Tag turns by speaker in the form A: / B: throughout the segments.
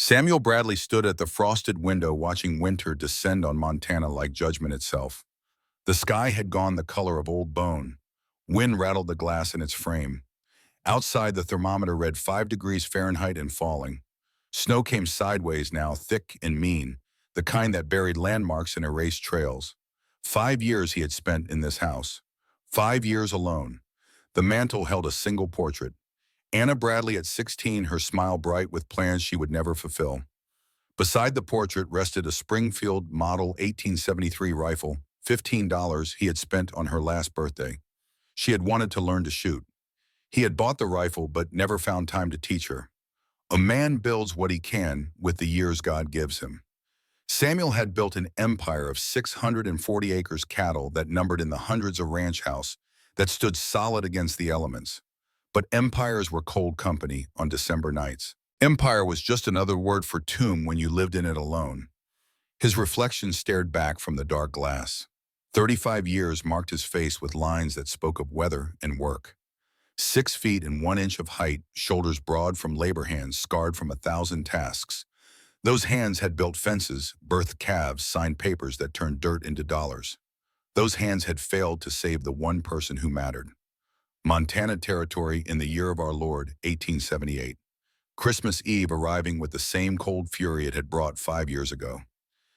A: Samuel Bradley stood at the frosted window watching winter descend on Montana like judgment itself. The sky had gone the color of old bone. Wind rattled the glass in its frame. Outside, the thermometer read 5 degrees Fahrenheit and falling. Snow came sideways now, thick and mean, the kind that buried landmarks and erased trails. 5 years he had spent in this house. 5 years alone. The mantel held a single portrait. Anna Bradley at 16, her smile bright with plans she would never fulfill. Beside the portrait rested a Springfield Model 1873 rifle, $15 he had spent on her last birthday. She had wanted to learn to shoot. He had bought the rifle but never found time to teach her. A man builds what he can with the years God gives him. Samuel had built an empire of 640 acres cattle that numbered in the hundreds a ranch house that stood solid against the elements. But empires were cold company on December nights. Empire was just another word for tomb when you lived in it alone. His reflection stared back from the dark glass. 35 years marked his face with lines that spoke of weather and work. 6 feet and 1 inch of height, shoulders broad from labor hands scarred from 1,000 tasks. Those hands had built fences, birthed calves, signed papers that turned dirt into dollars. Those hands had failed to save the one person who mattered. Montana Territory in the year of our Lord, 1878. Christmas Eve arriving with the same cold fury it had brought 5 years ago.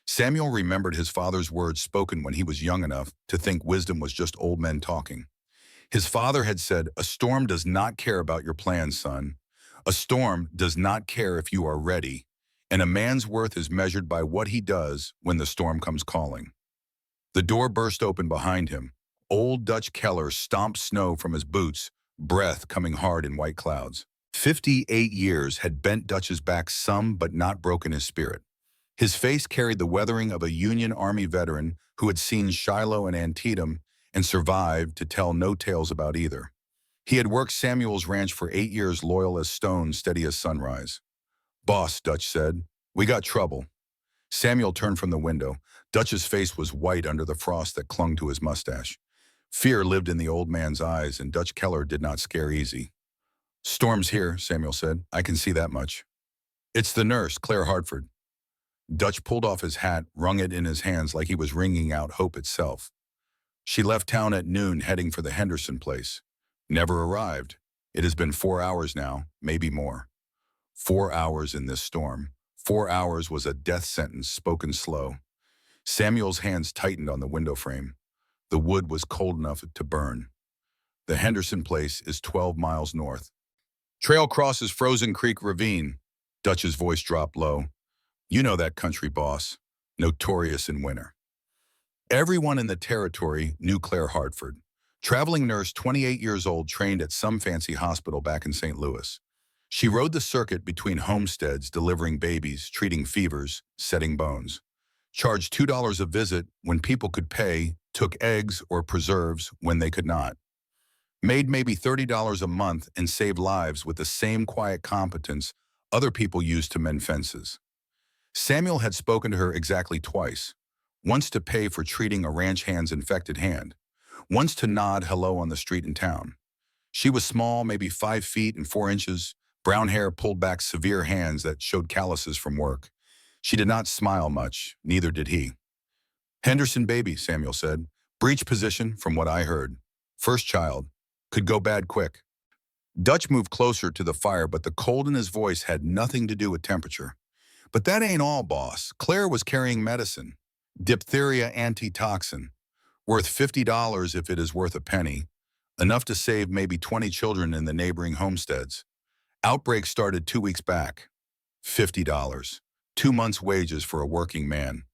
A: Samuel remembered his father's words spoken when he was young enough to think wisdom was just old men talking. His father had said, "A storm does not care about your plans, son. A storm does not care if you are ready, and a man's worth is measured by what he does when the storm comes calling." The door burst open behind him. Old Dutch Keller stomped snow from his boots, breath coming hard in white clouds. 58 years had bent Dutch's back some but not broken his spirit. His face carried the weathering of a Union Army veteran who had seen Shiloh and Antietam and survived to tell no tales about either. He had worked Samuel's ranch for 8 years, loyal as stone, steady as sunrise. "Boss," Dutch said, "we got trouble." Samuel turned from the window. Dutch's face was white under the frost that clung to his mustache. Fear lived in the old man's eyes, and Dutch Keller did not scare easy. "Storm's here," Samuel said. "I can see that much." "It's the nurse, Claire Hartford." Dutch pulled off his hat, wrung it in his hands like he was wringing out hope itself. "She left town at noon, heading for the Henderson place. Never arrived. It has been 4 hours now, maybe more. 4 hours in this storm. 4 hours was a death sentence spoken slow." Samuel's hands tightened on the window frame. The wood was cold enough to burn. "The Henderson place is 12 miles north. Trail crosses Frozen Creek Ravine." Dutch's voice dropped low. "You know that country, boss. Notorious in winter." Everyone in the territory knew Claire Hartford. Traveling nurse, 28 years old, trained at some fancy hospital back in St. Louis. She rode the circuit between homesteads, delivering babies, treating fevers, setting bones. Charged $2 a visit when people could pay, took eggs or preserves when they could not. Made maybe $30 a month and saved lives with the same quiet competence other people used to mend fences. Samuel had spoken to her exactly twice. Once to pay for treating a ranch hand's infected hand. Once to nod hello on the street in town. She was small, maybe 5 feet and 4 inches, brown hair pulled back, severe hands that showed calluses from work. She did not smile much, neither did he. "Henderson baby," Samuel said. "Breech position, from what I heard. First child. Could go bad quick." Dutch moved closer to the fire, but the cold in his voice had nothing to do with temperature. "But that ain't all, boss. Claire was carrying medicine. Diphtheria antitoxin. Worth $50 if it is worth a penny. Enough to save maybe 20 children in the neighboring homesteads. Outbreak started 2 weeks back. $50. 2 months' wages for a working man."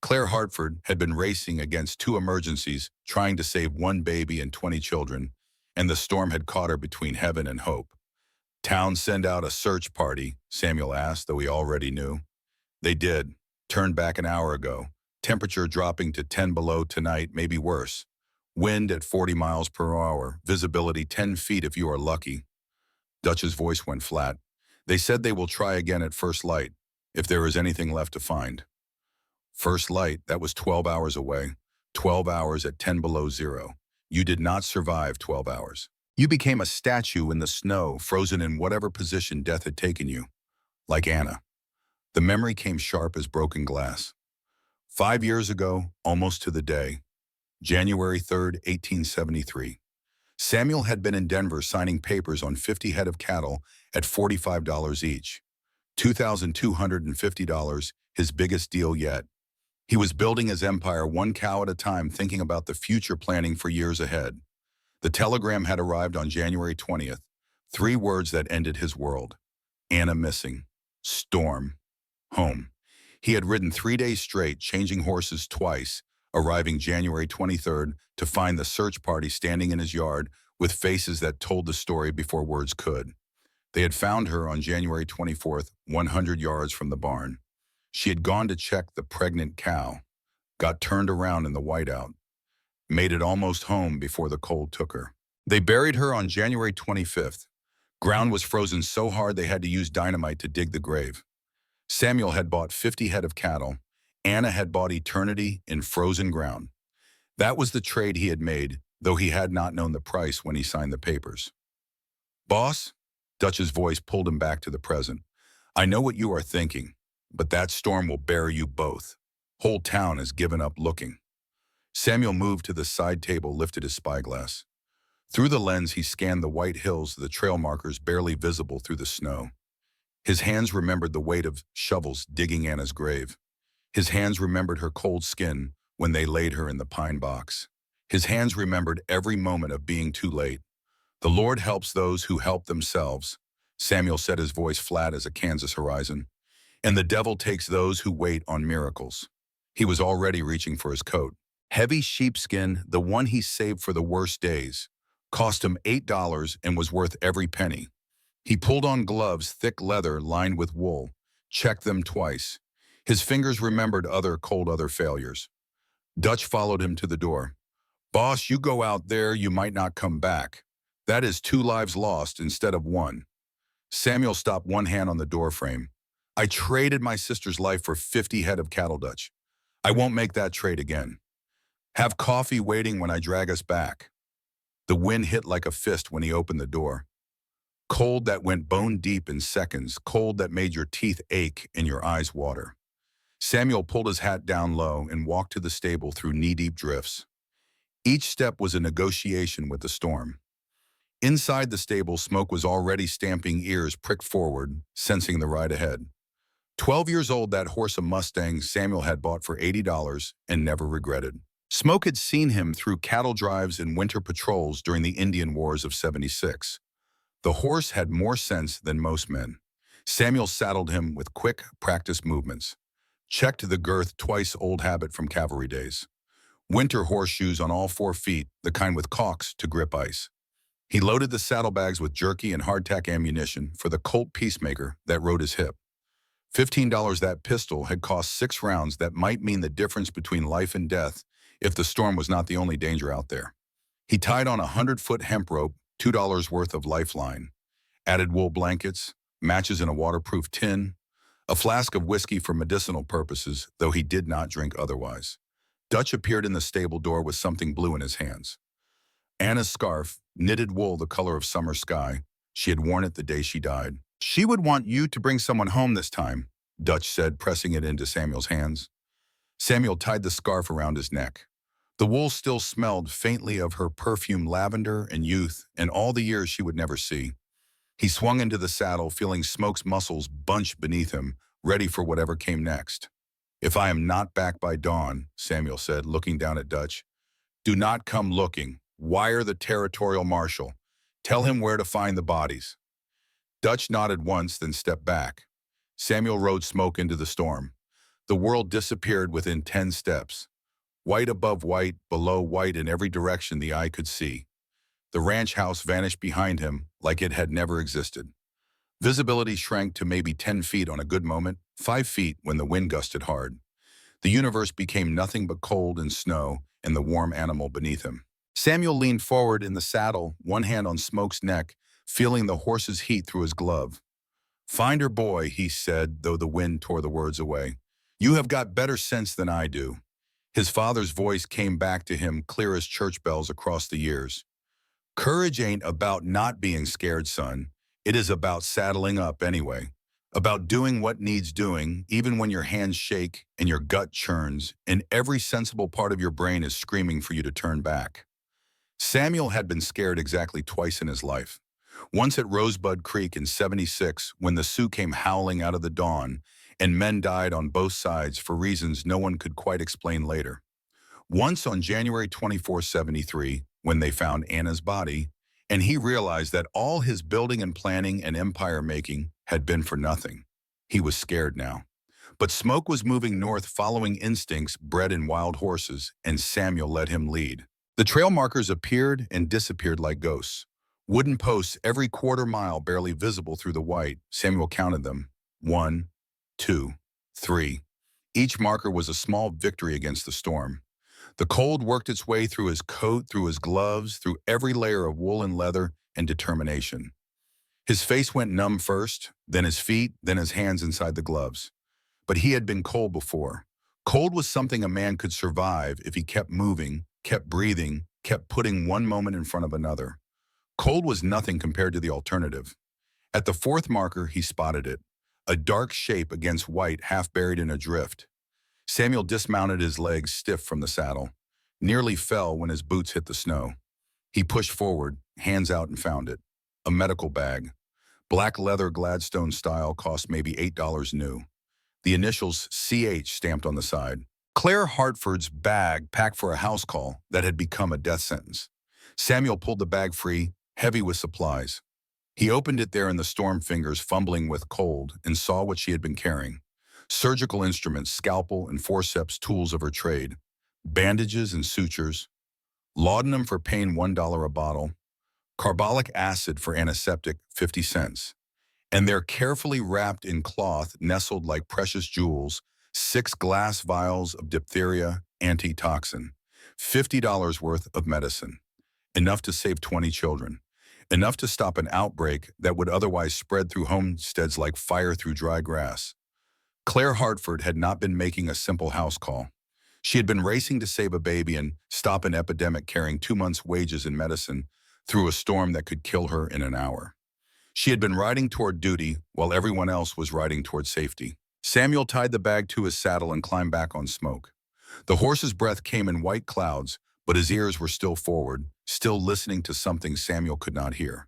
A: Claire Hartford had been racing against 2 emergencies, trying to save 1 baby and 20 children, and the storm had caught her between heaven and hope. "Town send out a search party?" Samuel asked, though he already knew. "They did. Turned back an hour ago. Temperature dropping to 10 below tonight, maybe worse. Wind at 40 miles per hour. Visibility 10 feet if you are lucky." Dutch's voice went flat. "They said they will try again at first light, if there is anything left to find." First light, that was 12 hours away. 12 hours at 10 below zero. You did not survive 12 hours. You became a statue in the snow, frozen in whatever position death had taken you. Like Anna. The memory came sharp as broken glass. 5 years ago, almost to the day, January 3rd, 1873. Samuel had been in Denver signing papers on 50 head of cattle at $45 each. $2,250, his biggest deal yet. He was building his empire one cow at a time, thinking about the future, planning for years ahead. The telegram had arrived on January 20th. 3 words that ended his world. Anna missing. Storm. Home. He had ridden 3 days straight, changing horses twice, arriving January 23rd to find the search party standing in his yard with faces that told the story before words could. They had found her on January 24th, 100 yards from the barn. She had gone to check the pregnant cow, got turned around in the whiteout, made it almost home before the cold took her. They buried her on January 25th. Ground was frozen so hard they had to use dynamite to dig the grave. Samuel had bought 50 head of cattle. Anna had bought eternity in frozen ground. That was the trade he had made, though he had not known the price when he signed the papers. Boss, Dutch's voice pulled him back to the present. I know what you are thinking, but that storm will bury you both. Whole town has given up looking. Samuel moved to the side table, lifted his spyglass. Through the lens, he scanned the white hills, the trail markers barely visible through the snow. His hands remembered the weight of shovels digging Anna's grave. His hands remembered her cold skin when they laid her in the pine box. His hands remembered every moment of being too late. The Lord helps those who help themselves, Samuel said, his voice flat as a Kansas horizon. And the devil takes those who wait on miracles. He was already reaching for his coat. Heavy sheepskin, the one he saved for the worst days, cost him $8 and was worth every penny. He pulled on gloves, thick leather lined with wool, checked them twice. His fingers remembered other failures. Dutch followed him to the door. Boss, you go out there, you might not come back. That is 2 lives lost instead of 1. Samuel stopped, one hand on the door frame. I traded my sister's life for 50 head of cattle, Dutch. I won't make that trade again. Have coffee waiting when I drag us back. The wind hit like a fist when he opened the door. Cold that went bone deep in seconds, cold that made your teeth ache and your eyes water. Samuel pulled his hat down low and walked to the stable through knee-deep drifts. Each step was a negotiation with the storm. Inside the stable, smoke was already stamping, ears pricked forward, sensing the ride ahead. 12 years old, that horse, a Mustang Samuel had bought for $80 and never regretted. Smoke had seen him through cattle drives and winter patrols during the Indian Wars of '76. The horse had more sense than most men. Samuel saddled him with quick, practiced movements. Checked the girth twice, old habit from cavalry days. Winter horseshoes on all 4 feet, the kind with caulks to grip ice. He loaded the saddlebags with jerky and hardtack ammunition for the Colt Peacemaker that rode his hip. $15, that pistol had cost 6 rounds that might mean the difference between life and death if the storm was not the only danger out there. He tied on a 100-foot hemp rope, $2 worth of lifeline, added wool blankets, matches in a waterproof tin, a flask of whiskey for medicinal purposes, though he did not drink otherwise. Dutch appeared in the stable door with something blue in his hands. Anna's scarf, knitted wool the color of summer sky. She had worn it the day she died. She would want you to bring someone home this time, Dutch said, pressing it into Samuel's hands. Samuel tied the scarf around his neck. The wool still smelled faintly of her perfume, lavender and youth, and all the years she would never see. He swung into the saddle, feeling Smoke's muscles bunch beneath him, ready for whatever came next. If I am not back by dawn, Samuel said, looking down at Dutch, do not come looking. Wire the territorial marshal. Tell him where to find the bodies. Dutch nodded once, then stepped back. Samuel rode Smoke into the storm. The world disappeared within 10 steps. White above white, below white in every direction the eye could see. The ranch house vanished behind him like it had never existed. Visibility shrank to maybe 10 feet on a good moment, 5 feet when the wind gusted hard. The universe became nothing but cold and snow and the warm animal beneath him. Samuel leaned forward in the saddle, one hand on Smoke's neck, feeling the horse's heat through his glove. Find her, boy, he said, though the wind tore the words away. You have got better sense than I do. His father's voice came back to him, clear as church bells across the years. Courage ain't about not being scared, son. It is about saddling up anyway. about doing what needs doing, even when your hands shake and your gut churns, and every sensible part of your brain is screaming for you to turn back. Samuel had been scared exactly twice in his life. Once at Rosebud Creek in '76, when the Sioux came howling out of the dawn, and men died on both sides for reasons no one could quite explain later. Once on January 24, '73, when they found Anna's body, and he realized that all his building and planning and empire making had been for nothing. He was scared now. But Smoke was moving north following instincts bred in wild horses, and Samuel let him lead. The trail markers appeared and disappeared like ghosts. Wooden posts every quarter mile barely visible through the white. Samuel counted them. 1, 2, 3. Each marker was a small victory against the storm. The cold worked its way through his coat, through his gloves, through every layer of wool and leather and determination. His face went numb first, then his feet, then his hands inside the gloves. But he had been cold before. Cold was something a man could survive if he kept moving, kept breathing, kept putting one moment in front of another. Cold was nothing compared to the alternative. At the fourth marker, he spotted it, a dark shape against white half buried in a drift. Samuel dismounted, his legs stiff from the saddle, nearly fell when his boots hit the snow. He pushed forward, hands out, and found it. A medical bag. Black leather Gladstone style, cost maybe $8 new. The initials CH stamped on the side. Claire Hartford's bag packed for a house call that had become a death sentence. Samuel pulled the bag free, heavy with supplies. He opened it there in the storm, fingers fumbling with cold, and saw what she had been carrying. Surgical instruments, scalpel and forceps, tools of her trade. Bandages and sutures. Laudanum for pain, $1 a bottle. Carbolic acid for antiseptic, 50 cents. And they're carefully wrapped in cloth, nestled like precious jewels, 6 glass vials of diphtheria antitoxin, $50 worth of medicine, enough to save 20 children, enough to stop an outbreak that would otherwise spread through homesteads like fire through dry grass. Claire Hartford had not been making a simple house call. She had been racing to save a baby and stop an epidemic, carrying 2 months' wages in medicine through a storm that could kill her in an hour. She had been riding toward duty while everyone else was riding toward safety. Samuel tied the bag to his saddle and climbed back on Smoke. The horse's breath came in white clouds, but his ears were still forward, still listening to something Samuel could not hear.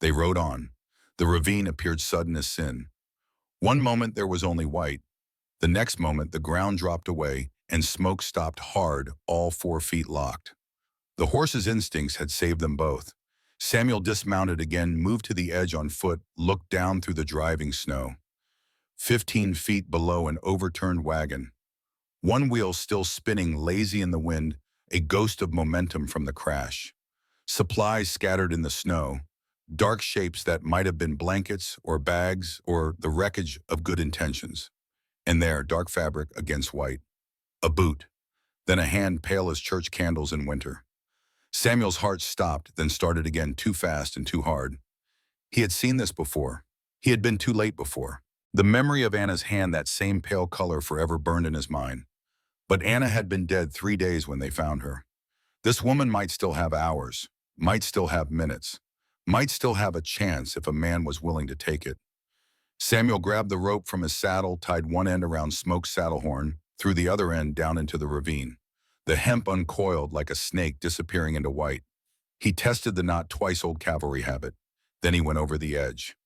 A: They rode on. The ravine appeared sudden as sin. One moment there was only white. The next moment the ground dropped away and Smoke stopped hard, all 4 feet locked. The horse's instincts had saved them both. Samuel dismounted again, moved to the edge on foot, looked down through the driving snow. 15 feet below an overturned wagon. One wheel still spinning lazy in the wind, a ghost of momentum from the crash. Supplies scattered in the snow. Dark shapes that might have been blankets or bags or the wreckage of good intentions. And there, dark fabric against white. A boot. Then a hand pale as church candles in winter. Samuel's heart stopped, then started again, too fast and too hard. He had seen this before. He had been too late before. The memory of Anna's hand, that same pale color, forever burned in his mind. But Anna had been dead 3 days when they found her. This woman might still have hours, might still have minutes, might still have a chance if a man was willing to take it. Samuel grabbed the rope from his saddle, tied one end around Smoke's saddle horn, threw the other end down into the ravine. The hemp uncoiled like a snake, disappearing into white. He tested the knot twice, old cavalry habit. Then he went over the edge.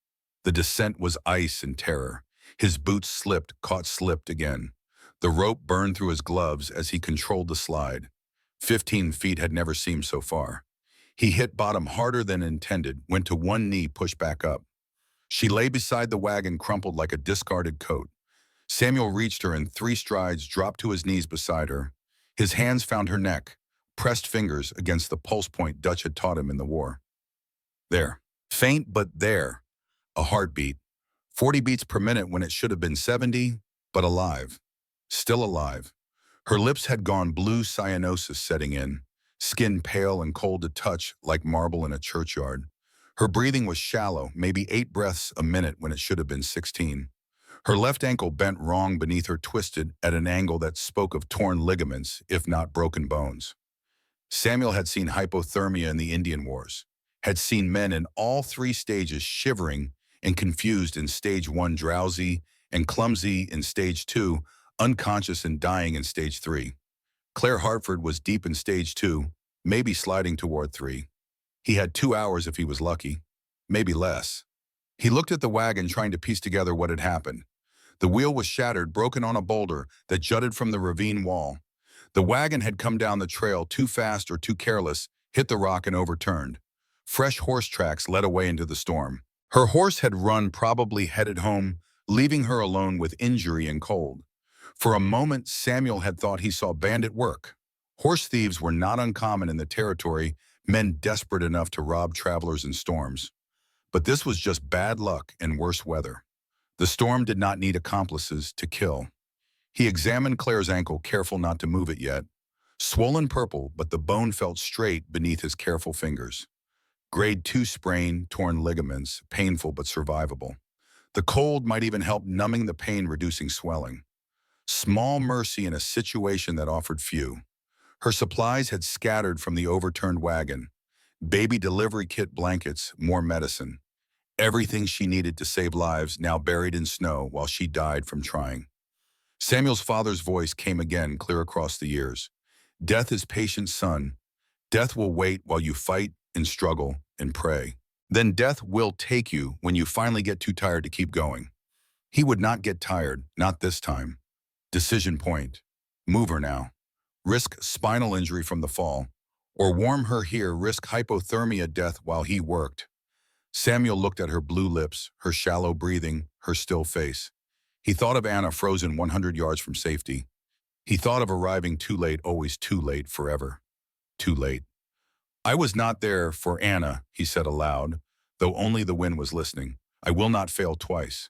A: The descent was ice and terror. His boots slipped, slipped again. The rope burned through his gloves as he controlled the slide. 15 feet had never seemed so far. He hit bottom harder than intended, went to one knee, pushed back up. She lay beside the wagon, crumpled like a discarded coat. Samuel reached her in 3 strides, dropped to his knees beside her. His hands found her neck, pressed fingers against the pulse point Dutch had taught him in the war. There. Faint, but there. A heartbeat. 40 beats per minute when it should have been 70, but alive. Still alive. Her lips had gone blue, cyanosis setting in, skin pale and cold to touch like marble in a churchyard. Her breathing was shallow, maybe 8 breaths a minute when it should have been 16. Her left ankle bent wrong beneath her, twisted at an angle that spoke of torn ligaments, if not broken bones. Samuel had seen hypothermia in the Indian Wars, had seen men in all 3 stages shivering and confused in stage 1, drowsy and clumsy in stage 2, unconscious and dying in stage 3. Claire Hartford was deep in stage 2, maybe sliding toward 3. He had 2 hours if he was lucky, maybe less. He looked at the wagon trying to piece together what had happened. The wheel was shattered, broken on a boulder that jutted from the ravine wall. The wagon had come down the trail too fast or too careless, hit the rock and overturned. Fresh horse tracks led away into the storm. Her horse had run, probably headed home, leaving her alone with injury and cold. For a moment, Samuel had thought he saw bandit work. Horse thieves were not uncommon in the territory, men desperate enough to rob travelers in storms. But this was just bad luck and worse weather. The storm did not need accomplices to kill. He examined Claire's ankle, careful not to move it yet. Swollen purple, but the bone felt straight beneath his careful fingers. Grade 2 sprain, torn ligaments, painful but survivable. The cold might even help numbing the pain, reducing swelling. Small mercy in a situation that offered few. Her supplies had scattered from the overturned wagon. Baby delivery kit, blankets, more medicine. Everything she needed to save lives now buried in snow while she died from trying. Samuel's father's voice came again, clear across the years. Death is patient, son. Death will wait while you fight and struggle and pray. Then death will take you when you finally get too tired to keep going. He would not get tired, not this time. Decision point. Move her now. Risk spinal injury from the fall. Or warm her here, risk hypothermia death while he worked. Samuel looked at her blue lips, her shallow breathing, her still face. He thought of Anna frozen 100 yards from safety. He thought of arriving too late, always too late, forever. Too late. I was not there for Anna, he said aloud, though only the wind was listening. I will not fail twice.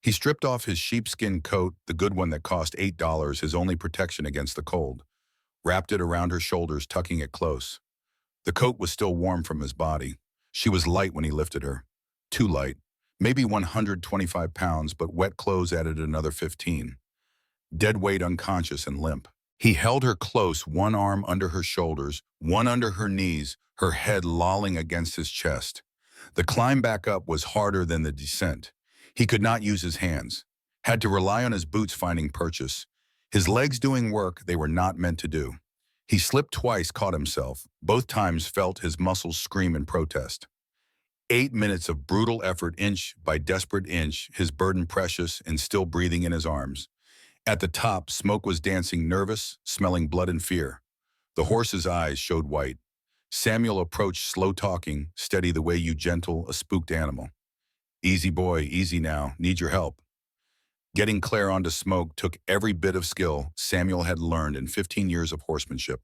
A: He stripped off his sheepskin coat, the good one that cost $8, his only protection against the cold, wrapped it around her shoulders, tucking it close. The coat was still warm from his body. She was light when he lifted her. Too light. Maybe 125 pounds, but wet clothes added another 15. Dead weight, unconscious and limp. He held her close, one arm under her shoulders, one under her knees, her head lolling against his chest. The climb back up was harder than the descent. He could not use his hands. Had to rely on his boots finding purchase. His legs doing work they were not meant to do. He slipped twice, caught himself. Both times felt his muscles scream in protest. 8 minutes of brutal effort, inch by desperate inch, his burden precious and still breathing in his arms. At the top, Smoke was dancing, nervous, smelling blood and fear. The horse's eyes showed white. Samuel approached, slow talking, steady the way you gentle a spooked animal. Easy boy, easy now, need your help. Getting Claire onto Smoke took every bit of skill Samuel had learned in 15 years of horsemanship.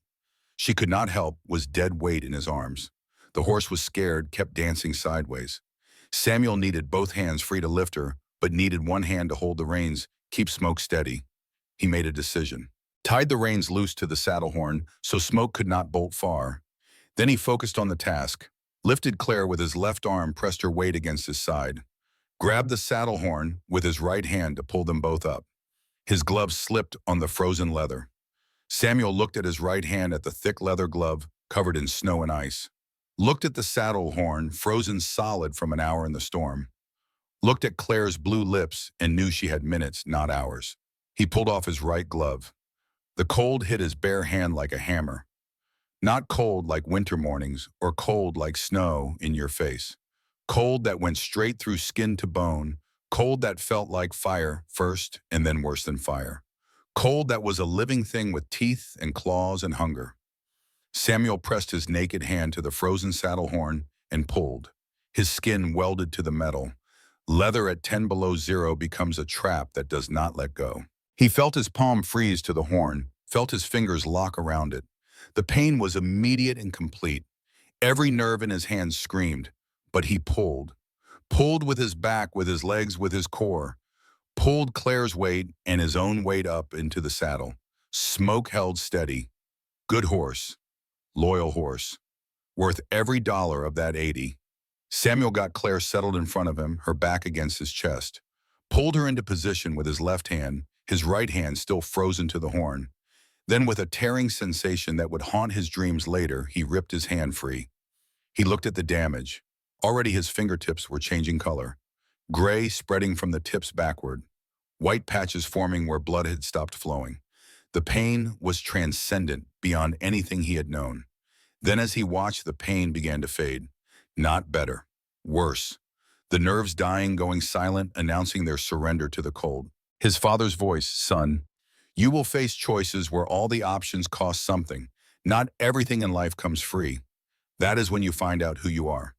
A: She could not help, was dead weight in his arms. The horse was scared, kept dancing sideways. Samuel needed both hands free to lift her, but needed one hand to hold the reins, keep Smoke steady. He made a decision. Tied the reins loose to the saddle horn so Smoke could not bolt far. Then he focused on the task. Lifted Claire with his left arm, pressed her weight against his side. Grabbed the saddle horn with his right hand to pull them both up. His gloves slipped on the frozen leather. Samuel looked at his right hand, at the thick leather glove covered in snow and ice. Looked at the saddle horn, frozen solid from an hour in the storm. Looked at Claire's blue lips and knew she had minutes, not hours. He pulled off his right glove. The cold hit his bare hand like a hammer. Not cold like winter mornings or cold like snow in your face. Cold that went straight through skin to bone. Cold that felt like fire first and then worse than fire. Cold that was a living thing with teeth and claws and hunger. Samuel pressed his naked hand to the frozen saddle horn and pulled. His skin welded to the metal. Leather at 10 below zero becomes a trap that does not let go. He felt his palm freeze to the horn, felt his fingers lock around it. The pain was immediate and complete. Every nerve in his hands screamed, but he pulled. Pulled with his back, with his legs, with his core. Pulled Claire's weight and his own weight up into the saddle. Smoke held steady. Good horse. Loyal horse. Worth every dollar of that 80. Samuel got Claire settled in front of him, her back against his chest. Pulled her into position with his left hand, his right hand still frozen to the horn. Then with a tearing sensation that would haunt his dreams later, he ripped his hand free. He looked at the damage. Already his fingertips were changing color. gray spreading from the tips backward, white patches forming where blood had stopped flowing. The pain was transcendent beyond anything he had known. Then as he watched, the pain began to fade. Not better. Worse. The nerves dying, going silent, announcing their surrender to the cold. His father's voice, "Son, you will face choices where all the options cost something. Not everything in life comes free. That is when you find out who you are.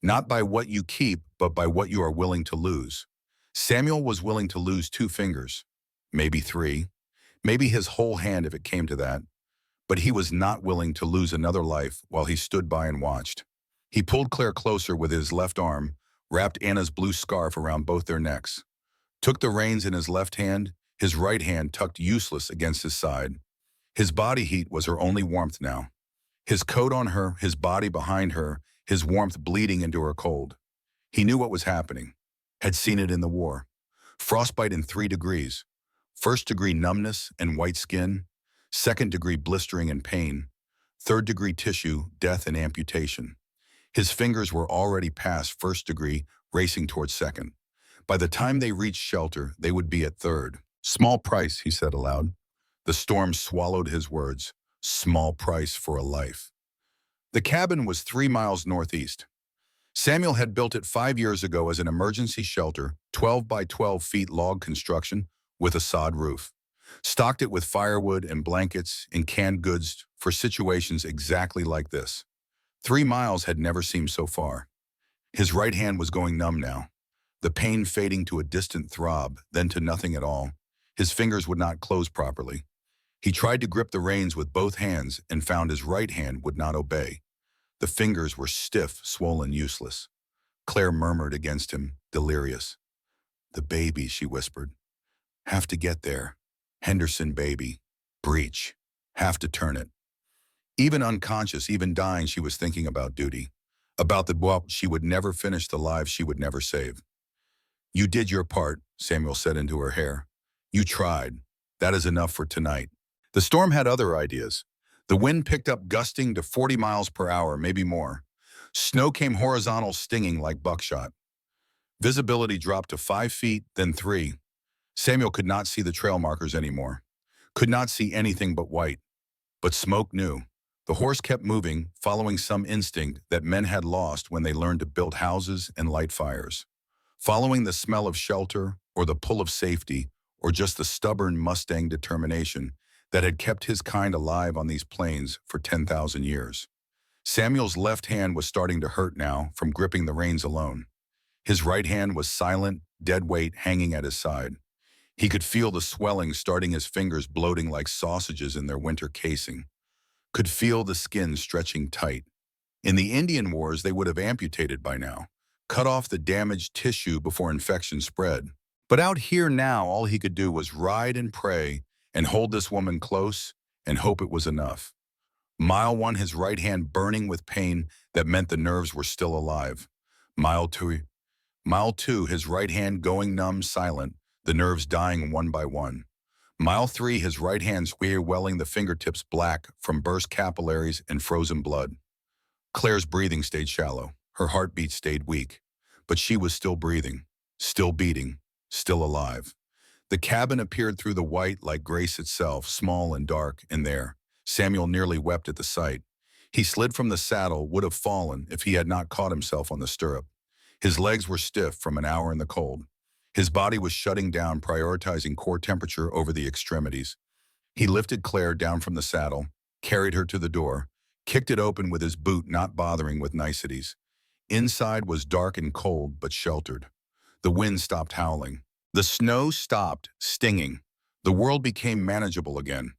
A: Not by what you keep, but by what you are willing to lose." Samuel was willing to lose 2 fingers, maybe 3, maybe his whole hand if it came to that. But he was not willing to lose another life while he stood by and watched. He pulled Claire closer with his left arm, wrapped Anna's blue scarf around both their necks, took the reins in his left hand, his right hand tucked useless against his side. His body heat was her only warmth now. His coat on her, his body behind her, his warmth bleeding into her cold. He knew what was happening, had seen it in the war. Frostbite in 3 degrees. 1st-degree numbness and white skin, 2nd-degree blistering and pain, 3rd-degree tissue, death and amputation. His fingers were already past 1st-degree, racing towards 2nd. By the time they reached shelter, they would be at 3rd. "Small price," he said aloud. The storm swallowed his words. Small price for a life. The cabin was 3 miles northeast. Samuel had built it 5 years ago as an emergency shelter, 12 by 12 feet log construction with a sod roof. Stocked it with firewood and blankets and canned goods for situations exactly like this. 3 miles had never seemed so far. His right hand was going numb now, the pain fading to a distant throb, then to nothing at all. His fingers would not close properly. He tried to grip the reins with both hands and found his right hand would not obey. The fingers were stiff, swollen, useless. Claire murmured against him, delirious. "The baby," she whispered. "Have to get there. Henderson baby. Breach. Have to turn it." Even unconscious, even dying, she was thinking about duty. About the well, she would never finish the lives she would never save. "You did your part," Samuel said into her hair. "You tried. That is enough for tonight." The storm had other ideas. The wind picked up, gusting to 40 miles per hour, maybe more. Snow came horizontal, stinging like buckshot. Visibility dropped to 5 feet, then 3. Samuel could not see the trail markers anymore. Could not see anything but white. But smoke knew. The horse kept moving, following some instinct that men had lost when they learned to build houses and light fires. Following the smell of shelter, or the pull of safety, or just the stubborn Mustang determination that had kept his kind alive on these plains for 10,000 years. Samuel's left hand was starting to hurt now from gripping the reins alone. His right hand was silent, dead weight hanging at his side. He could feel the swelling starting, his fingers bloating like sausages in their winter casing. Could feel the skin stretching tight. In the Indian Wars, they would have amputated by now, cut off the damaged tissue before infection spread. But out here now, all he could do was ride and pray and hold this woman close and hope it was enough. Mile 1, his right hand burning with pain that meant the nerves were still alive. Mile 2, his right hand going numb, silent, the nerves dying one by one. Mile 3, his right hand welling, the fingertips black from burst capillaries and frozen blood. Claire's breathing stayed shallow. Her heartbeat stayed weak. But she was still breathing, still beating, still alive. The cabin appeared through the white like grace itself, small and dark, in there. Samuel nearly wept at the sight. He slid from the saddle, would have fallen if he had not caught himself on the stirrup. His legs were stiff from an hour in the cold. His body was shutting down, prioritizing core temperature over the extremities. He lifted Claire down from the saddle, carried her to the door, kicked it open with his boot, not bothering with niceties. Inside was dark and cold, but sheltered. The wind stopped howling. The snow stopped stinging. The world became manageable again.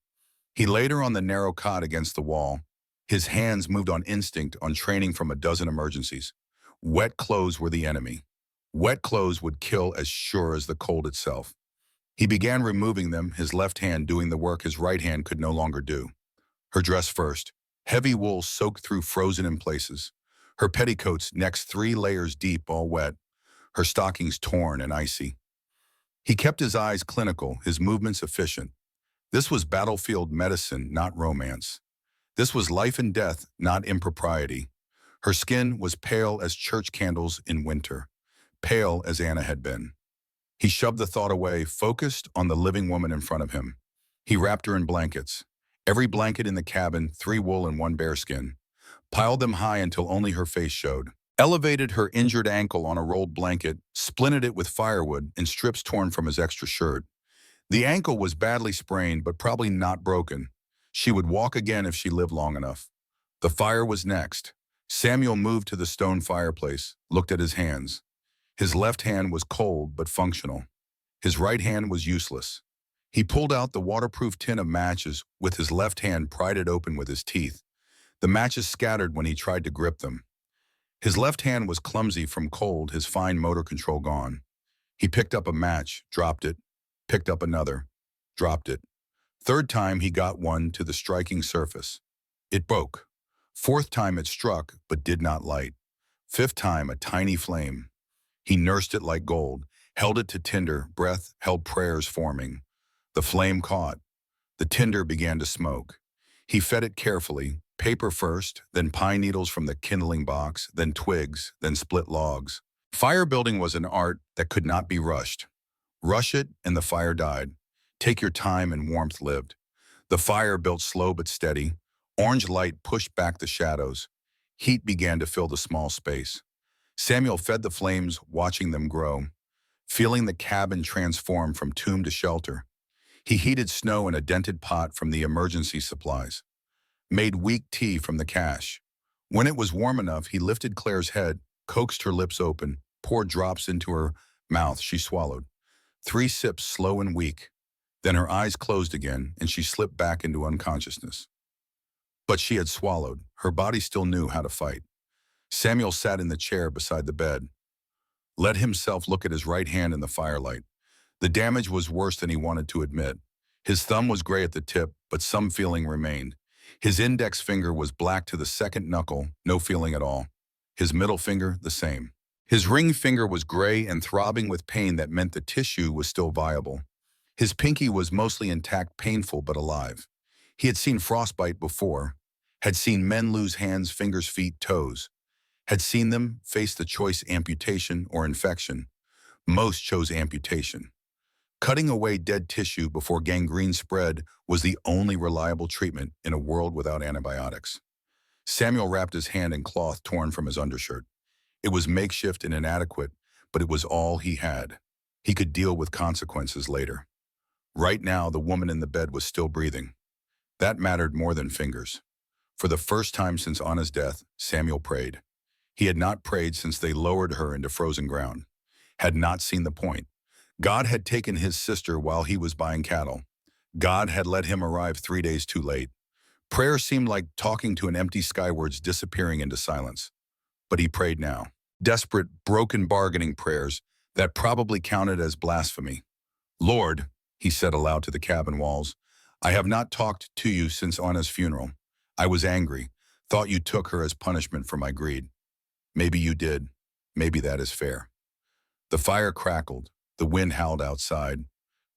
A: He laid her on the narrow cot against the wall. His hands moved on instinct, on training from a dozen emergencies. Wet clothes were the enemy. Wet clothes would kill as sure as the cold itself. He began removing them, his left hand doing the work his right hand could no longer do. Her dress first, heavy wool soaked through, frozen in places. Her petticoats, next 3 layers deep, all wet. Her stockings torn and icy. He kept his eyes clinical, his movements efficient. This was battlefield medicine, not romance. This was life and death, not impropriety. Her skin was pale as church candles in winter. pale as Anna had been. He shoved the thought away, focused on the living woman in front of him. He wrapped her in blankets. Every blanket in the cabin, 3 wool and 1 bearskin. Piled them high until only her face showed. Elevated her injured ankle on a rolled blanket, splinted it with firewood and strips torn from his extra shirt. The ankle was badly sprained, but probably not broken. She would walk again if she lived long enough. The fire was next. Samuel moved to the stone fireplace, looked at his hands. His left hand was cold but functional. His right hand was useless. He pulled out the waterproof tin of matches with his left hand, pried it open with his teeth. The matches scattered when he tried to grip them. His left hand was clumsy from cold, his fine motor control gone. He picked up a match, dropped it, picked up another, dropped it. Third time he got one to the striking surface. It broke. Fourth time it struck but did not light. Fifth time a tiny flame. He nursed it like gold, held it to tinder, breath held prayers forming. The flame caught. The tinder began to smoke. He fed it carefully, paper first, then pine needles from the kindling box, then twigs, then split logs. Fire building was an art that could not be rushed. Rush it and the fire died. Take your time and warmth lived. The fire built slow but steady. Orange light pushed back the shadows. Heat began to fill the small space. Samuel fed the flames, watching them grow, feeling the cabin transform from tomb to shelter. He heated snow in a dented pot from the emergency supplies, made weak tea from the cache. When it was warm enough, he lifted Claire's head, coaxed her lips open, poured drops into her mouth. She swallowed. 3 sips, slow and weak. Then her eyes closed again, and she slipped back into unconsciousness. But she had swallowed. Her body still knew how to fight. Samuel sat in the chair beside the bed, let himself look at his right hand in the firelight. The damage was worse than he wanted to admit. His thumb was gray at the tip, but some feeling remained. His index finger was black to the second knuckle, no feeling at all. His middle finger, the same. His ring finger was gray and throbbing with pain that meant the tissue was still viable. His pinky was mostly intact, painful but alive. He had seen frostbite before, had seen men lose hands, fingers, feet, toes, had seen them face the choice amputation or infection. Most chose amputation. Cutting away dead tissue before gangrene spread was the only reliable treatment in a world without antibiotics. Samuel wrapped his hand in cloth torn from his undershirt. It was makeshift and inadequate, but it was all he had. He could deal with consequences later. Right now, the woman in the bed was still breathing. That mattered more than fingers. For the first time since Anna's death, Samuel prayed. He had not prayed since they lowered her into frozen ground. Had not seen the point. God had taken his sister while he was buying cattle. God had let him arrive 3 days too late. Prayer seemed like talking to an empty skywards, disappearing into silence. But he prayed now. Desperate, broken bargaining prayers that probably counted as blasphemy. Lord, he said aloud to the cabin walls, I have not talked to you since Anna's funeral. I was angry, thought you took her as punishment for my greed. Maybe you did. Maybe that is fair. The fire crackled. The wind howled outside.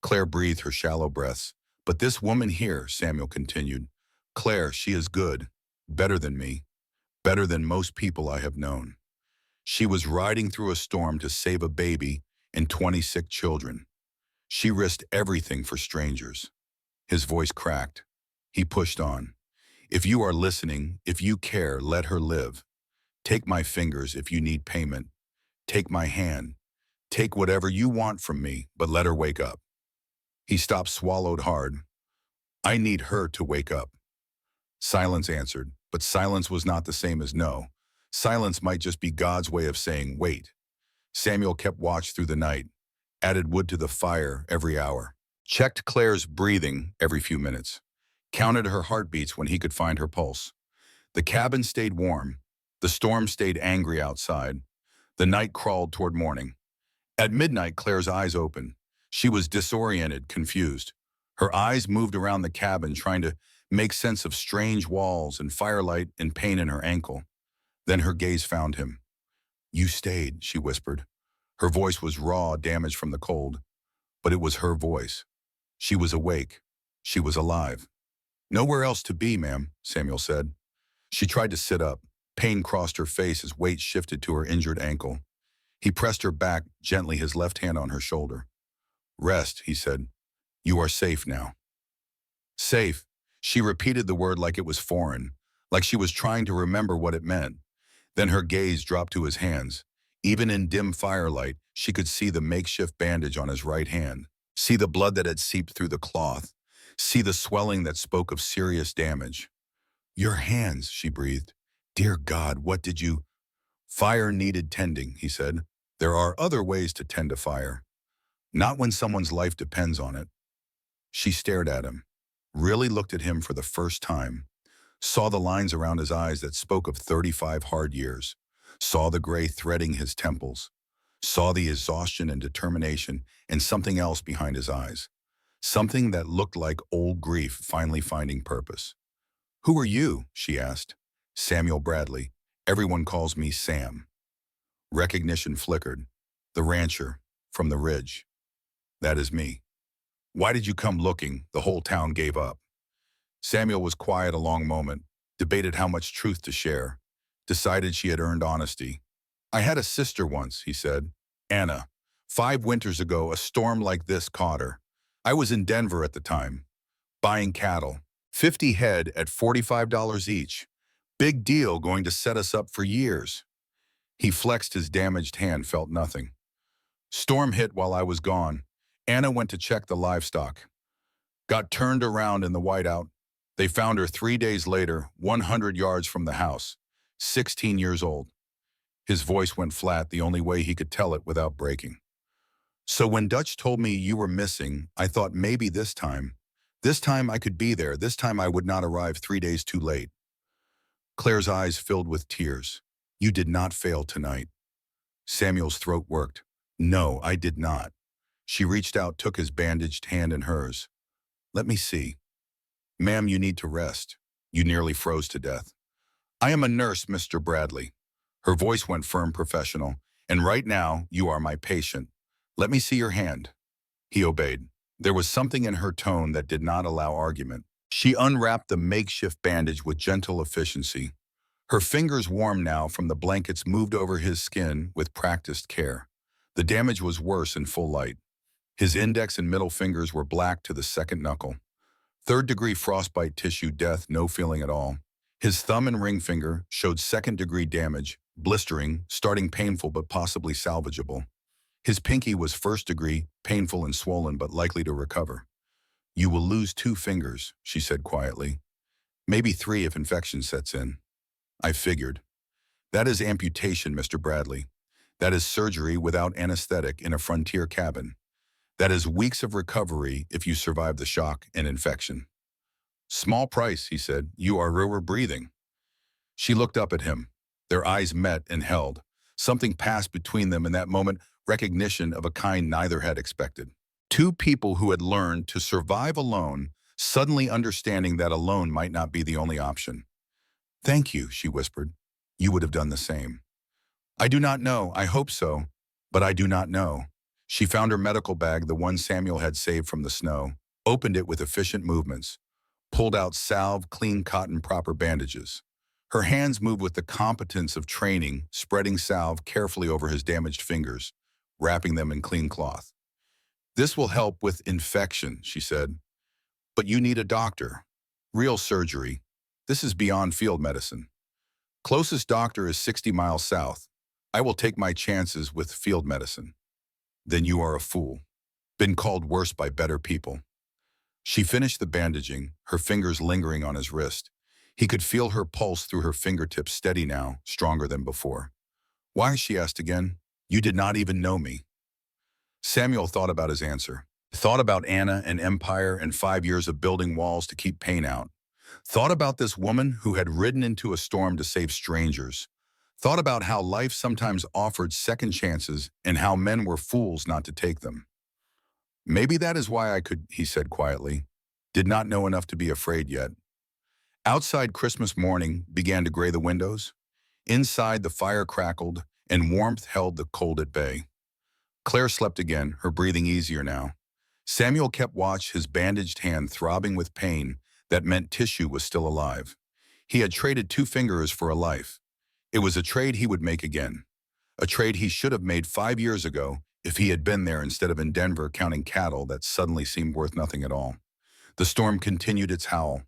A: Claire breathed her shallow breaths. But this woman here, Samuel continued. Claire, she is good. Better than me. Better than most people I have known. She was riding through a storm to save a baby and 20 sick children. She risked everything for strangers. His voice cracked. He pushed on. If you are listening, if you care, let her live. Take my fingers if you need payment. Take my hand. Take whatever you want from me, but let her wake up. He stopped, swallowed hard. I need her to wake up. Silence answered, but silence was not the same as no. Silence might just be God's way of saying, wait. Samuel kept watch through the night, added wood to the fire every hour, checked Claire's breathing every few minutes, counted her heartbeats when he could find her pulse. The cabin stayed warm. The storm stayed angry outside. The night crawled toward morning. At midnight, Claire's eyes opened. She was disoriented, confused. Her eyes moved around the cabin, trying to make sense of strange walls and firelight and pain in her ankle. Then her gaze found him. You stayed, she whispered. Her voice was raw, damaged from the cold. But it was her voice. She was awake. She was alive. Nowhere else to be, ma'am, Samuel said. She tried to sit up. Pain crossed her face as weight shifted to her injured ankle. He pressed her back gently, his left hand on her shoulder. Rest, he said. You are safe now. Safe. She repeated the word like it was foreign, like she was trying to remember what it meant. Then her gaze dropped to his hands. Even in dim firelight, she could see the makeshift bandage on his right hand, see the blood that had seeped through the cloth, see the swelling that spoke of serious damage. Your hands, she breathed. Dear God, what did you... Fire needed tending, he said. There are other ways to tend a fire. Not when someone's life depends on it. She stared at him, really looked at him for the first time, saw the lines around his eyes that spoke of 35 hard years, saw the gray threading his temples, saw the exhaustion and determination and something else behind his eyes, something that looked like old grief finally finding purpose. Who are you? She asked. Samuel Bradley. Everyone calls me Sam. Recognition flickered. The rancher, from the ridge. That is me. Why did you come looking? The whole town gave up. Samuel was quiet a long moment, debated how much truth to share, decided she had earned honesty. I had a sister once, he said. Anna. 5 winters ago, a storm like this caught her. I was in Denver at the time, buying cattle. 50 head at $45 each. Big deal, going to set us up for years. He flexed his damaged hand, felt nothing. Storm hit while I was gone. Anna went to check the livestock. Got turned around in the whiteout. They found her 3 days later, 100 yards from the house, 16 years old. His voice went flat, the only way he could tell it without breaking. So when Dutch told me you were missing, I thought maybe this time I could be there. This time I would not arrive 3 days too late. Claire's eyes filled with tears. You did not fail tonight. Samuel's throat worked. No, I did not. She reached out, took his bandaged hand in hers. Let me see. Ma'am, you need to rest. You nearly froze to death. I am a nurse, Mr. Bradley. Her voice went firm, professional. And right now, you are my patient. Let me see your hand. He obeyed. There was something in her tone that did not allow argument. She unwrapped the makeshift bandage with gentle efficiency. Her fingers, warm now from the blankets, moved over his skin with practiced care. The damage was worse in full light. His index and middle fingers were black to the second knuckle. 3rd-degree frostbite tissue, death, no feeling at all. His thumb and ring finger showed 2nd-degree damage, blistering, starting painful but possibly salvageable. His pinky was 1st-degree, painful and swollen but likely to recover. You will lose 2 fingers, she said quietly. Maybe 3 if infection sets in. I figured. That is amputation, Mr. Bradley. That is surgery without anesthetic in a frontier cabin. That is weeks of recovery if you survive the shock and infection. Small price, he said. You are breathing. She looked up at him. Their eyes met and held. Something passed between them in that moment, recognition of a kind neither had expected. 2 people who had learned to survive alone, suddenly understanding that alone might not be the only option. Thank you, she whispered. You would have done the same. I do not know. I hope so. But I do not know. She found her medical bag, the one Samuel had saved from the snow, opened it with efficient movements, pulled out salve, clean cotton, proper bandages. Her hands moved with the competence of training, spreading salve carefully over his damaged fingers, wrapping them in clean cloth. This will help with infection, she said. But you need a doctor. Real surgery. This is beyond field medicine. Closest doctor is 60 miles south. I will take my chances with field medicine. Then you are a fool. Been called worse by better people. She finished the bandaging, her fingers lingering on his wrist. He could feel her pulse through her fingertips, steady now, stronger than before. Why, she asked again. You did not even know me. Samuel thought about his answer. Thought about Anna and Empire and 5 years of building walls to keep pain out. Thought about this woman who had ridden into a storm to save strangers. Thought about how life sometimes offered second chances and how men were fools not to take them. Maybe that is why I could, he said quietly. Did not know enough to be afraid yet. Outside, Christmas morning began to gray the windows. Inside, the fire crackled and warmth held the cold at bay. Claire slept again, her breathing easier now. Samuel kept watch, his bandaged hand throbbing with pain that meant tissue was still alive. He had traded 2 fingers for a life. It was a trade he would make again. a trade he should have made 5 years ago if he had been there instead of in Denver counting cattle that suddenly seemed worth nothing at all. The storm continued its howl.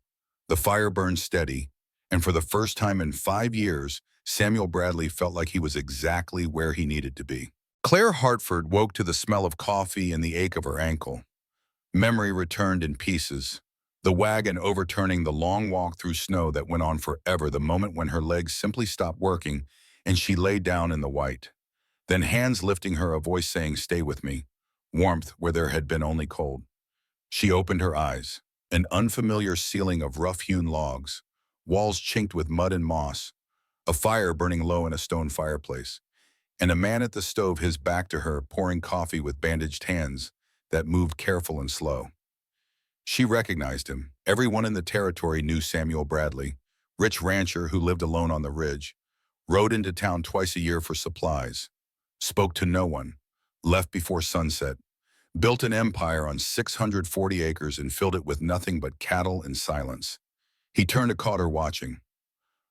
A: The fire burned steady, and for the first time in 5 years, Samuel Bradley felt like he was exactly where he needed to be. Claire Hartford woke to the smell of coffee and the ache of her ankle. Memory returned in pieces, the wagon overturning the long walk through snow that went on forever, the moment when her legs simply stopped working and she lay down in the white. Then hands lifting her, a voice saying, "Stay with me," warmth where there had been only cold. She opened her eyes. An unfamiliar ceiling of rough-hewn logs, walls chinked with mud and moss, a fire burning low in a stone fireplace, and a man at the stove, his back to her, pouring coffee with bandaged hands that moved careful and slow. She recognized him. Everyone in the territory knew Samuel Bradley, rich rancher who lived alone on the ridge, rode into town twice a year for supplies, spoke to no one, left before sunset, built an empire on 640 acres and filled it with nothing but cattle and silence. He turned to Cotter, watching.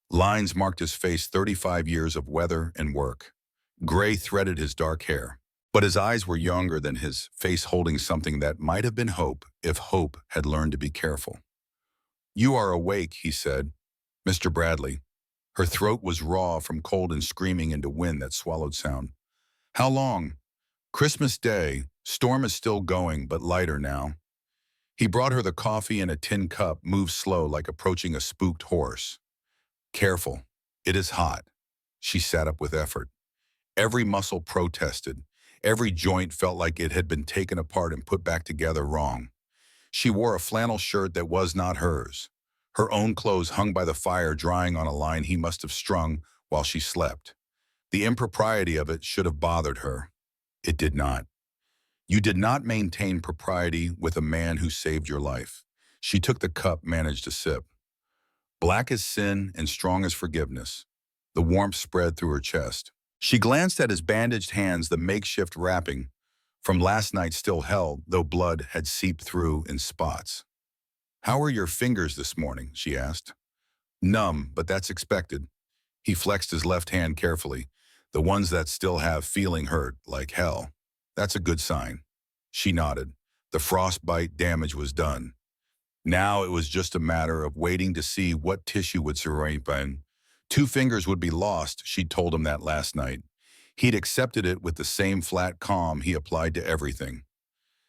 A: Lines marked his face, 35 years of weather and work. Gray threaded his dark hair, but his eyes were younger than his face, holding something that might have been hope if hope had learned to be careful. "You are awake," he said. "Mr. Bradley." Her throat was raw from cold and screaming into wind that swallowed sound. "How long?" "Christmas Day. Storm is still going, but lighter now." He brought her the coffee in a tin cup, moved slow like approaching a spooked horse. "Careful. It is hot." She sat up with effort. Every muscle protested. Every joint felt like it had been taken apart and put back together wrong. She wore a flannel shirt that was not hers. Her own clothes hung by the fire, drying on a line he must have strung while she slept. The impropriety of it should have bothered her. It did not. "You did not maintain propriety with a man who saved your life." She took the cup, managed a sip. Black as sin and strong as forgiveness. The warmth spread through her chest. She glanced at his bandaged hands, the makeshift wrapping from last night still held, though blood had seeped through in spots. "How are your fingers this morning?" she asked. "Numb, but that's expected." He flexed his left hand carefully. "The ones that still have feeling hurt like hell. That's a good sign." She nodded. The frostbite damage was done. Now it was just a matter of waiting to see what tissue would survive. 2 fingers would be lost, she'd told him that last night. He'd accepted it with the same flat calm he applied to everything.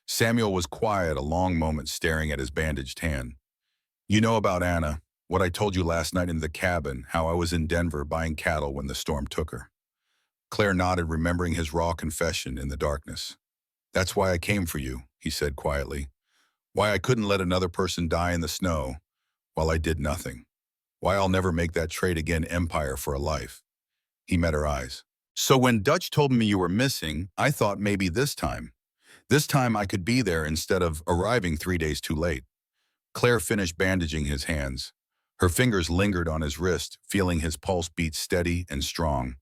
A: Samuel was quiet, a long moment, staring at his bandaged hand. "You know about Anna, what I told you last night in the cabin, how I was in Denver buying cattle when the storm took her." Claire nodded, remembering his raw confession in the darkness. "That's why I came for you," he said quietly. "Why I couldn't let another person die in the snow while I did nothing. Why I'll never make that trade again, empire for a life." He met her eyes. "So when Dutch told me you were missing, I thought maybe this time I could be there instead of arriving 3 days too late." Claire finished bandaging his hands. Her fingers lingered on his wrist, feeling his pulse beat steady and strong.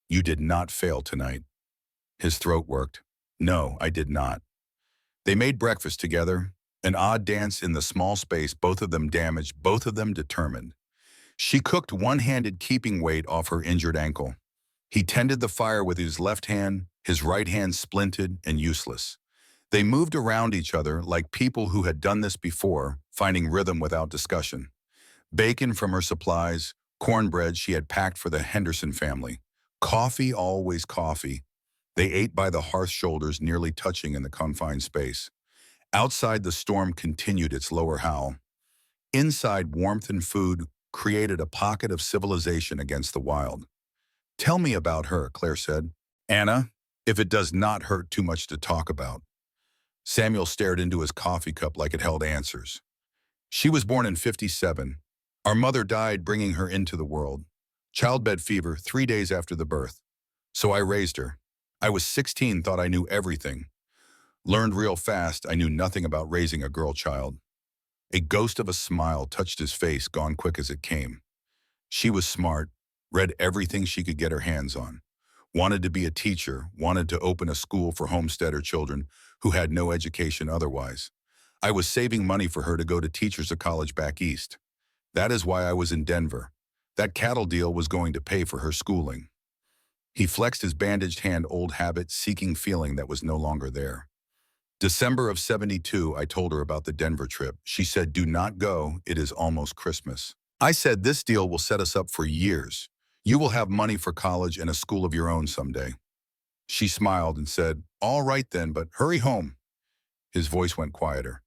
A: "You did not fail tonight." His throat worked. "No, I did not." They made breakfast together, an odd dance in the small space, both of them damaged, both of them determined. She cooked one-handed, keeping weight off her injured ankle. He tended the fire with his left hand, his right hand splinted and useless. They moved around each other like people who had done this before, finding rhythm without discussion. Bacon from her supplies, cornbread she had packed for the Henderson family. Coffee, always coffee. They ate by the hearth shoulders, nearly touching in the confined space. Outside, the storm continued its lower howl. Inside, warmth and food created a pocket of civilization against the wild. "Tell me about her," Claire said. "Anna, if it does not hurt too much to talk about." Samuel stared into his coffee cup like it held answers. "She was born in 57. Our mother died bringing her into the world. Childbed fever 3 days after the birth. So I raised her. I was 16, thought I knew everything. Learned real fast I knew nothing about raising a girl child." A ghost of a smile touched his face, gone quick as it came. She was smart, read everything she could get her hands on. Wanted to be a teacher, wanted to open a school for homesteader children who had no education otherwise. I was saving money for her to go to teachers of college back east. That is why I was in Denver. That cattle deal was going to pay for her schooling. He flexed his bandaged hand, old habit, seeking feeling that was no longer there. December of 72, I told her about the Denver trip. She said, "Do not go, it is almost Christmas." I said, "This deal will set us up for years. You will have money for college and a school of your own someday." She smiled and said, "All right then, but hurry home." His voice went quieter.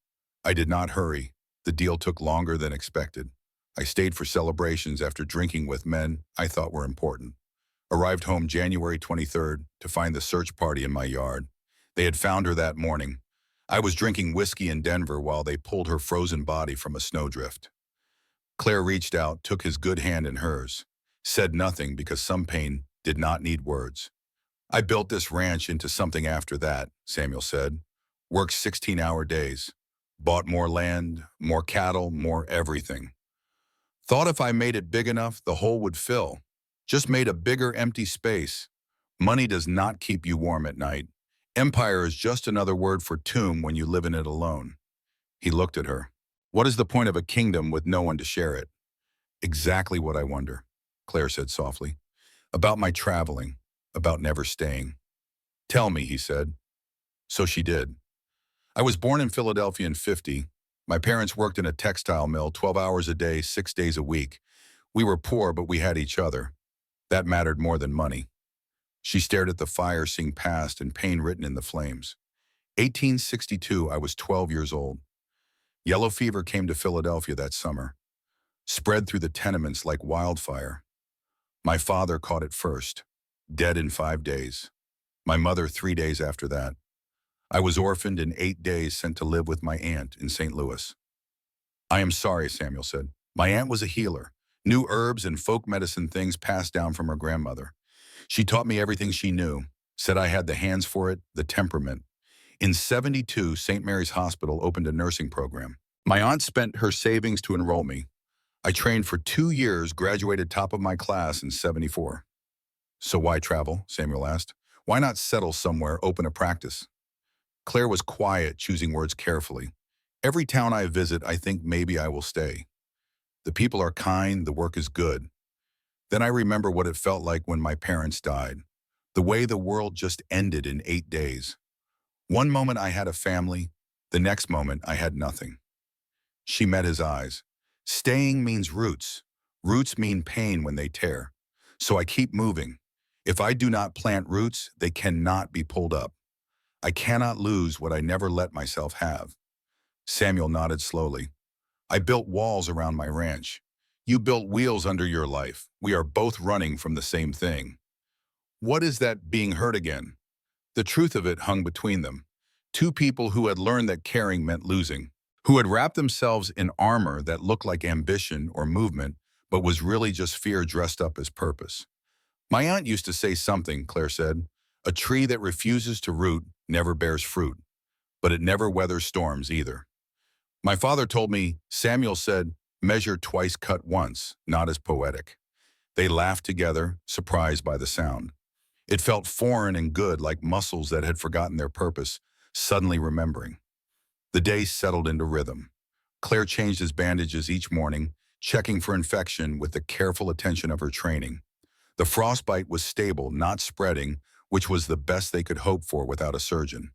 A: I did not hurry. The deal took longer than expected. I stayed for celebrations after drinking with men I thought were important. Arrived home January 23rd to find the search party in my yard. They had found her that morning. I was drinking whiskey in Denver while they pulled her frozen body from a snowdrift. Claire reached out, took his good hand in hers, said nothing because some pain did not need words. "I built this ranch into something after that," Samuel said. "Worked 16-hour days. Bought more land, more cattle, more everything. Thought if I made it big enough, the hole would fill. Just made a bigger empty space. Money does not keep you warm at night. Empire is just another word for tomb when you live in it alone." He looked at her. "What is the point of a kingdom with no one to share it?" "Exactly what I wonder," Claire said softly. "About my traveling, about never staying." "Tell me," he said. So she did. I was born in Philadelphia in '50. My parents worked in a textile mill 12 hours a day, 6 days a week. We were poor, but we had each other. That mattered more than money. She stared at the fire, seeing past and pain written in the flames. 1862, I was 12 years old. Yellow fever came to Philadelphia that summer. Spread through the tenements like wildfire. My father caught it first, dead in 5 days. My mother 3 days after that. I was orphaned in 8 days, sent to live with my aunt in St. Louis. "I am sorry," Samuel said. "My aunt was a healer. Knew herbs and folk medicine, things passed down from her grandmother. She taught me everything she knew, said I had the hands for it, the temperament. In '72, St. Mary's Hospital opened a nursing program. My aunt spent her savings to enroll me. I trained for 2 years, graduated top of my class in '74. "So why travel?" Samuel asked. "Why not settle somewhere, open a practice?" Claire was quiet, choosing words carefully. "Every town I visit, I think maybe I will stay. The people are kind, the work is good." Then I remember what it felt like when my parents died. The way the world just ended in 8 days. One moment I had a family, the next moment I had nothing. She met his eyes. "Staying means roots. Roots mean pain when they tear. So I keep moving. If I do not plant roots, they cannot be pulled up. I cannot lose what I never let myself have." Samuel nodded slowly. "I built walls around my ranch. You built wheels under your life. We are both running from the same thing." What is that, being hurt again? The truth of it hung between them. Two people who had learned that caring meant losing, who had wrapped themselves in armor that looked like ambition or movement, but was really just fear dressed up as purpose. "My aunt used to say something," Claire said. "A tree that refuses to root never bears fruit, but it never weathers storms either." My father told me, Samuel said, "Measure twice, cut once," not as poetic. They laughed together, surprised by the sound. It felt foreign and good, like muscles that had forgotten their purpose, suddenly remembering. The day settled into rhythm. Claire changed his bandages each morning, checking for infection with the careful attention of her training. The frostbite was stable, not spreading, which was the best they could hope for without a surgeon.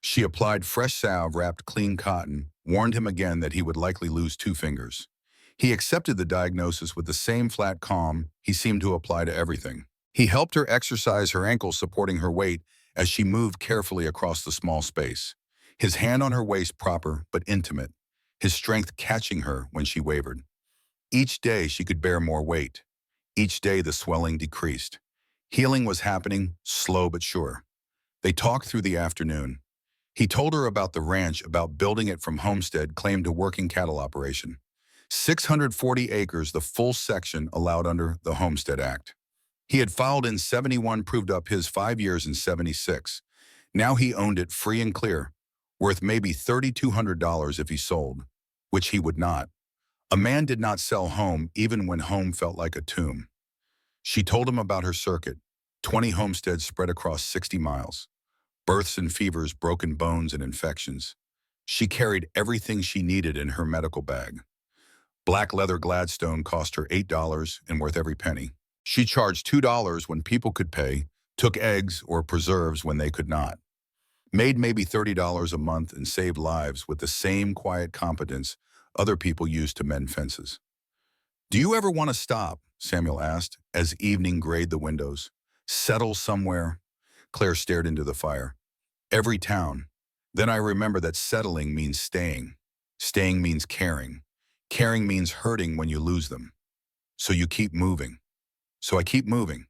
A: She applied fresh salve wrapped clean cotton, warned him again that he would likely lose 2 fingers. He accepted the diagnosis with the same flat calm he seemed to apply to everything. He helped her exercise her ankles, supporting her weight as she moved carefully across the small space. His hand on her waist, proper but intimate, his strength catching her when she wavered. Each day she could bear more weight. Each day the swelling decreased. Healing was happening, slow but sure. They talked through the afternoon. He told her about the ranch, about building it from homestead claim to working cattle operation. 640 acres, the full section allowed under the Homestead Act. He had filed in '71, proved up his 5 years in '76. Now he owned it free and clear, worth maybe $3,200 if he sold, which he would not. A man did not sell home even when home felt like a tomb. She told him about her circuit, 20 homesteads spread across 60 miles. Births and fevers, broken bones and infections. She carried everything she needed in her medical bag. Black leather Gladstone cost her $8 and worth every penny. She charged $2 when people could pay, took eggs or preserves when they could not, made maybe $30 a month and saved lives with the same quiet competence other people used to mend fences. "Do you ever want to stop?" Samuel asked, as evening grayed the windows. "Settle somewhere?" Claire stared into the fire. "Every town." Then I remember that settling means staying. Staying means caring. Caring means hurting when you lose them. So you keep moving. So I keep moving.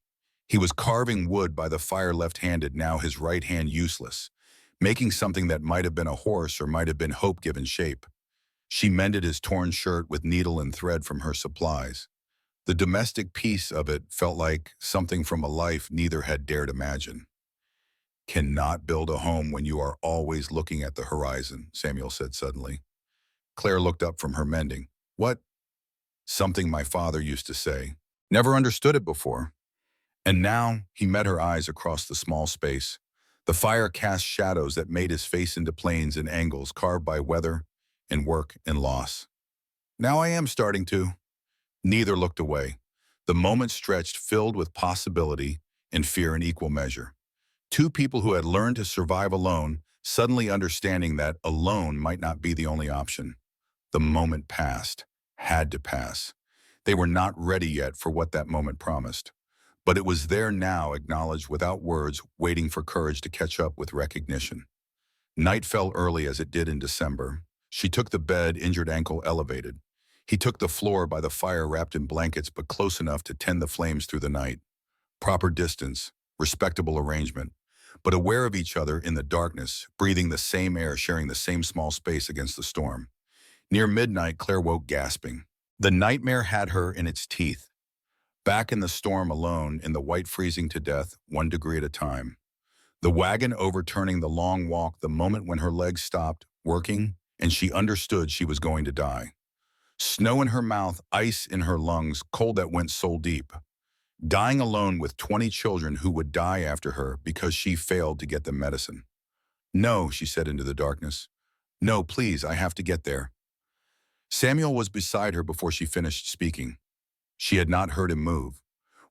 A: He was carving wood by the fire left-handed, now his right hand useless, making something that might have been a horse or might have been hope given shape. She mended his torn shirt with needle and thread from her supplies. The domestic piece of it felt like something from a life neither had dared imagine. "Cannot build a home when you are always looking at the horizon," Samuel said suddenly. Claire looked up from her mending. "What?" "Something my father used to say. Never understood it before." And now he met her eyes across the small space. The fire cast shadows that made his face into planes and angles carved by weather and work and loss. "Now I am starting to." Neither looked away. The moment stretched, filled with possibility and fear in equal measure. Two people who had learned to survive alone, suddenly understanding that alone might not be the only option. The moment passed, had to pass. They were not ready yet for what that moment promised. But it was there now, acknowledged without words, waiting for courage to catch up with recognition. Night fell early as it did in December. She took the bed, injured ankle elevated. He took the floor by the fire, wrapped in blankets but close enough to tend the flames through the night. Proper distance, respectable arrangement, but aware of each other in the darkness, breathing the same air, sharing the same small space against the storm. Near midnight, Claire woke gasping. The nightmare had her in its teeth. Back in the storm alone, in the white freezing to death, 1 degree at a time. The wagon overturning the long walk, the moment when her legs stopped working and she understood she was going to die. Snow in her mouth, ice in her lungs, cold that went soul deep. Dying alone with 20 children who would die after her because she failed to get them medicine. "No," she said into the darkness. "No, please, I have to get there." Samuel was beside her before she finished speaking. She had not heard him move.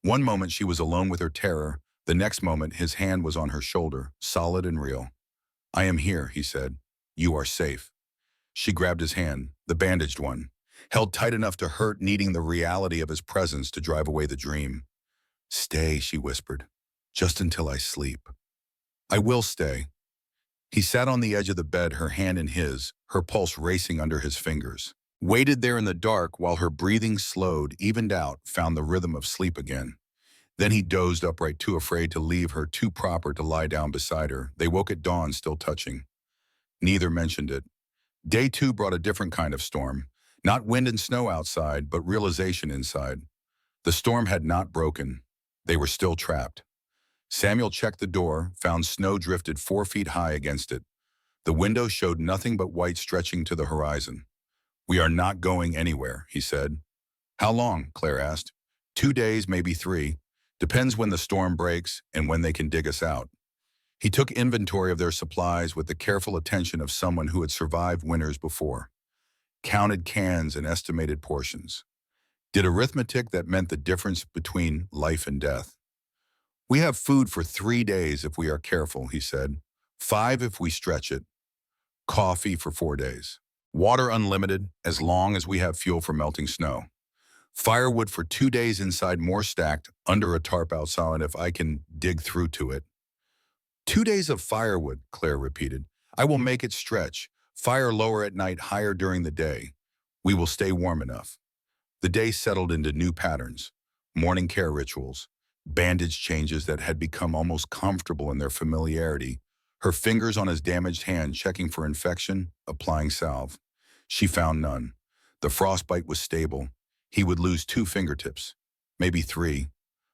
A: One moment she was alone with her terror, the next moment his hand was on her shoulder, solid and real. "I am here," he said. "You are safe." She grabbed his hand, the bandaged one, held tight enough to hurt, needing the reality of his presence to drive away the dream. "Stay," she whispered, "just until I sleep." "I will stay." He sat on the edge of the bed, her hand in his, her pulse racing under his fingers. Waited there in the dark while her breathing slowed, evened out, found the rhythm of sleep again. Then he dozed upright, too afraid to leave her, too proper to lie down beside her. They woke at dawn, still touching. Neither mentioned it. Day 2 brought a different kind of storm. Not wind and snow outside, but realization inside. The storm had not broken. They were still trapped. Samuel checked the door, found snow drifted 4 feet high against it. The window showed nothing but white stretching to the horizon. "We are not going anywhere," he said. "How long?" Claire asked. 2 days, maybe 3. Depends when the storm breaks and when they can dig us out." He took inventory of their supplies with the careful attention of someone who had survived winters before. Counted cans and estimated portions. Did arithmetic that meant the difference between life and death. "We have food for 3 days if we are careful," he said. 5 if we stretch it. Coffee for 4 days. Water unlimited, as long as we have fuel for melting snow. Firewood for 2 days inside, more stacked, under a tarp outside if I can dig through to it. 2 days of firewood," Claire repeated. "I will make it stretch. Fire lower at night, higher during the day. We will stay warm enough." The day settled into new patterns. Morning care rituals. Bandage changes that had become almost comfortable in their familiarity. Her fingers on his damaged hand, checking for infection, applying salve. She found none. The frostbite was stable. He would lose 2 fingertips, maybe 3,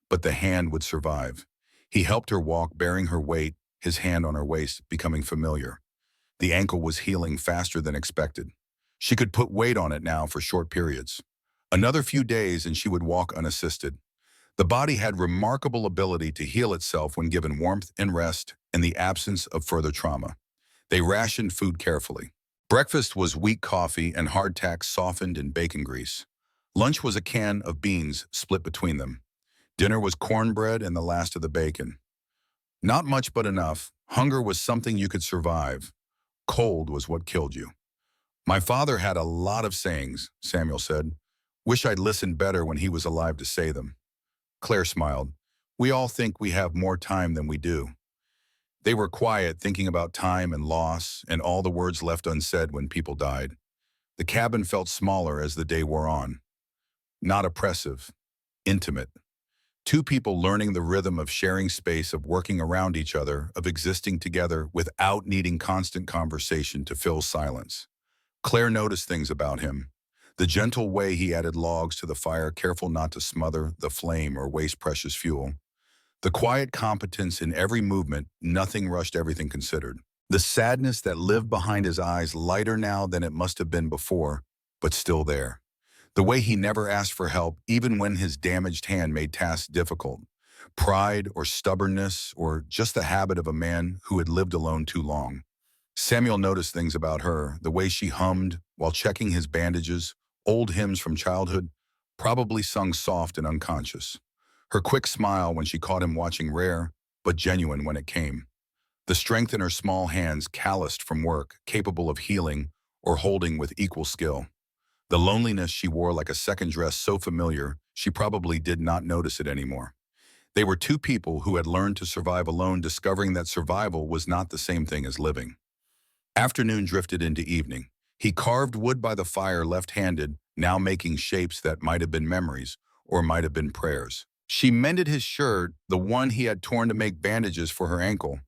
A: but the hand would survive. He helped her walk, bearing her weight, his hand on her waist, becoming familiar. The ankle was healing faster than expected. She could put weight on it now for short periods. Another few days and she would walk unassisted. The body had remarkable ability to heal itself when given warmth and rest in the absence of further trauma. They rationed food carefully. Breakfast was weak coffee and hardtack softened in bacon grease. Lunch was a can of beans split between them. Dinner was cornbread and the last of the bacon. Not much but enough. Hunger was something you could survive. Cold was what killed you. My father had a lot of sayings, Samuel said. Wish I'd listened better when he was alive to say them. Claire smiled. We all think we have more time than we do. They were quiet, thinking about time and loss and all the words left unsaid when people died. The cabin felt smaller as the day wore on. Not oppressive, intimate. Two people learning the rhythm of sharing space, of working around each other, of existing together without needing constant conversation to fill silence. Claire noticed things about him. The gentle way he added logs to the fire, careful not to smother the flame or waste precious fuel. The quiet competence in every movement, nothing rushed, everything considered. The sadness that lived behind his eyes, lighter now than it must have been before, but still there. The way he never asked for help, even when his damaged hand made tasks difficult. Pride or stubbornness or just the habit of a man who had lived alone too long. Samuel noticed things about her, the way she hummed while checking his bandages, old hymns from childhood, probably sung soft and unconscious. Her quick smile when she caught him watching, rare, but genuine when it came. The strength in her small hands, calloused from work, capable of healing or holding with equal skill. The loneliness she wore like a second dress, so familiar, she probably did not notice it anymore. They were two people who had learned to survive alone, discovering that survival was not the same thing as living. Afternoon drifted into evening. He carved wood by the fire left-handed, now making shapes that might have been memories or might have been prayers. She mended his shirt, the one he had torn to make bandages for her ankle.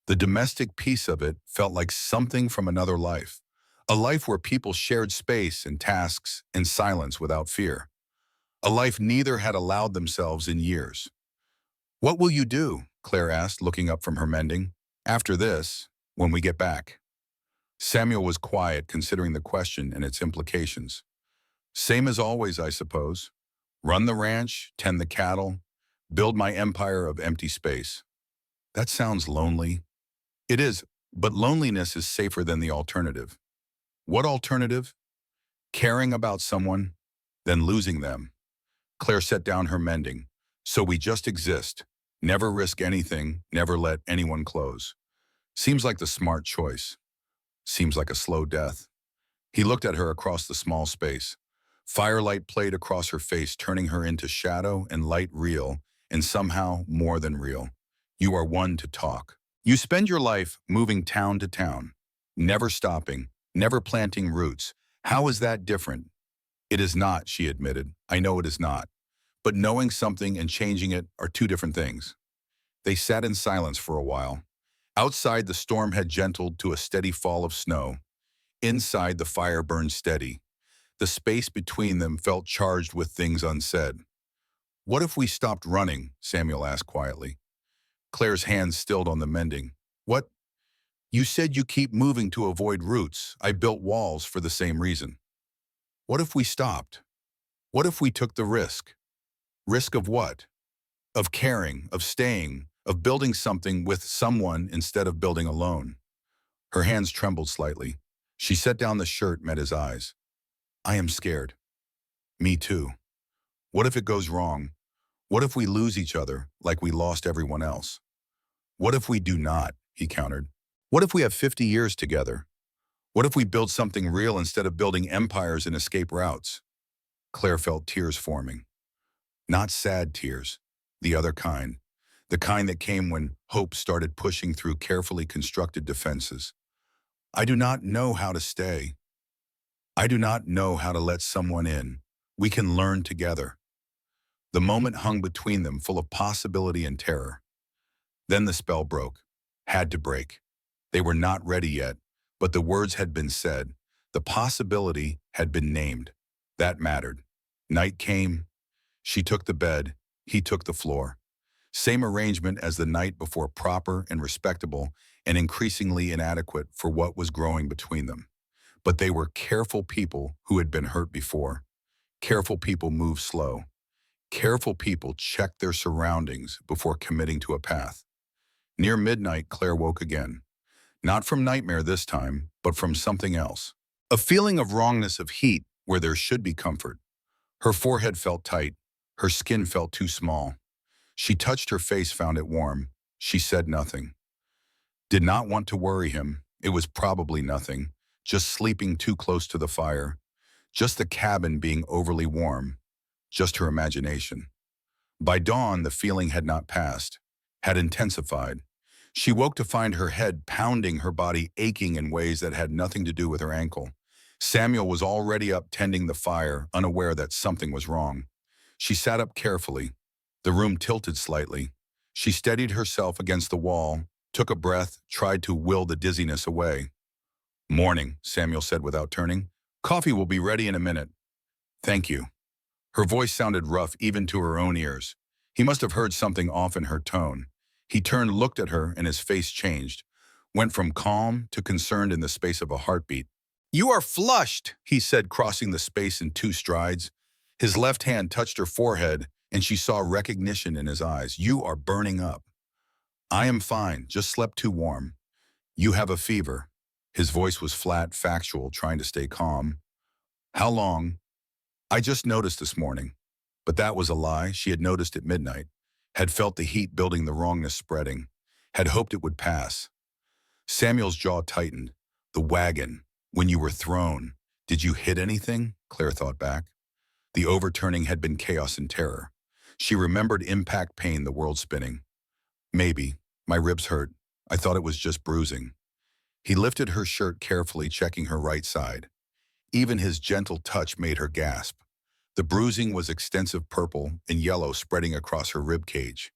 A: The domestic piece of it felt like something from another life. A life where people shared space and tasks in silence without fear. A life neither had allowed themselves in years. What will you do? Claire asked, looking up from her mending. After this, when we get back. Samuel was quiet, considering the question and its implications. Same as always, I suppose. Run the ranch, tend the cattle, build my empire of empty space. That sounds lonely. It is, but loneliness is safer than the alternative. What alternative? Caring about someone, then losing them. Claire set down her mending. So we just exist. Never risk anything, never let anyone close. Seems like the smart choice. Seems like a slow death. He looked at her across the small space. Firelight played across her face, turning her into shadow and light, real, and somehow more than real. You are one to talk. You spend your life moving town to town, never stopping, never planting roots. How is that different? It is not, she admitted. I know it is not. But knowing something and changing it are two different things. They sat in silence for a while. Outside, the storm had gentled to a steady fall of snow. Inside, the fire burned steady. The space between them felt charged with things unsaid. What if we stopped running? Samuel asked quietly. Claire's hands stilled on the mending. What? You said you keep moving to avoid roots. I built walls for the same reason. What if we stopped? What if we took the risk? Risk of what? Of caring, of staying, of building something with someone instead of building alone. Her hands trembled slightly. She set down the shirt, met his eyes. I am scared. Me too. What if it goes wrong? What if we lose each other like we lost everyone else? What if we do not? He countered. What if we have 50 years together? What if we build something real instead of building empires and escape routes? Claire felt tears forming. Not sad tears, the other kind. The kind that came when hope started pushing through carefully constructed defenses. I do not know how to stay. I do not know how to let someone in. We can learn together. The moment hung between them, full of possibility and terror. Then the spell broke. Had to break. They were not ready yet, but the words had been said. The possibility had been named. That mattered. Night came. She took the bed. He took the floor. Same arrangement as the night before, proper and respectable, and increasingly inadequate for what was growing between them. But they were careful people who had been hurt before. Careful people move slow. Careful people check their surroundings before committing to a path. Near midnight, Claire woke again. Not from nightmare this time, but from something else. A feeling of wrongness, of heat where there should be comfort. Her forehead felt tight. Her skin felt too small. She touched her face, found it warm. She said nothing. Did not want to worry him. It was probably nothing. Just sleeping too close to the fire. Just the cabin being overly warm. Just her imagination. By dawn, the feeling had not passed, had intensified. She woke to find her head pounding, her body aching in ways that had nothing to do with her ankle. Samuel was already up tending the fire, unaware that something was wrong. She sat up carefully. The room tilted slightly. She steadied herself against the wall, took a breath, tried to will the dizziness away. "Morning," Samuel said without turning. "Coffee will be ready in a minute." "Thank you." Her voice sounded rough even to her own ears. He must have heard something off in her tone. He turned, looked at her, and his face changed. Went from calm to concerned in the space of a heartbeat. "You are flushed," he said, crossing the space in 2 strides. His left hand touched her forehead, and she saw recognition in his eyes. "You are burning up." "I am fine, just slept too warm." "You have a fever." His voice was flat, factual, trying to stay calm. "How long?" "I just noticed this morning." But that was a lie. She had noticed at midnight, had felt the heat building, the wrongness spreading, had hoped it would pass. Samuel's jaw tightened. "The wagon. When you were thrown. Did you hit anything?" Claire thought back. The overturning had been chaos and terror. She remembered impact pain, the world spinning. "Maybe. My ribs hurt. I thought it was just bruising." He lifted her shirt carefully, checking her right side. Even his gentle touch made her gasp. The bruising was extensive, purple and yellow, spreading across her rib cage.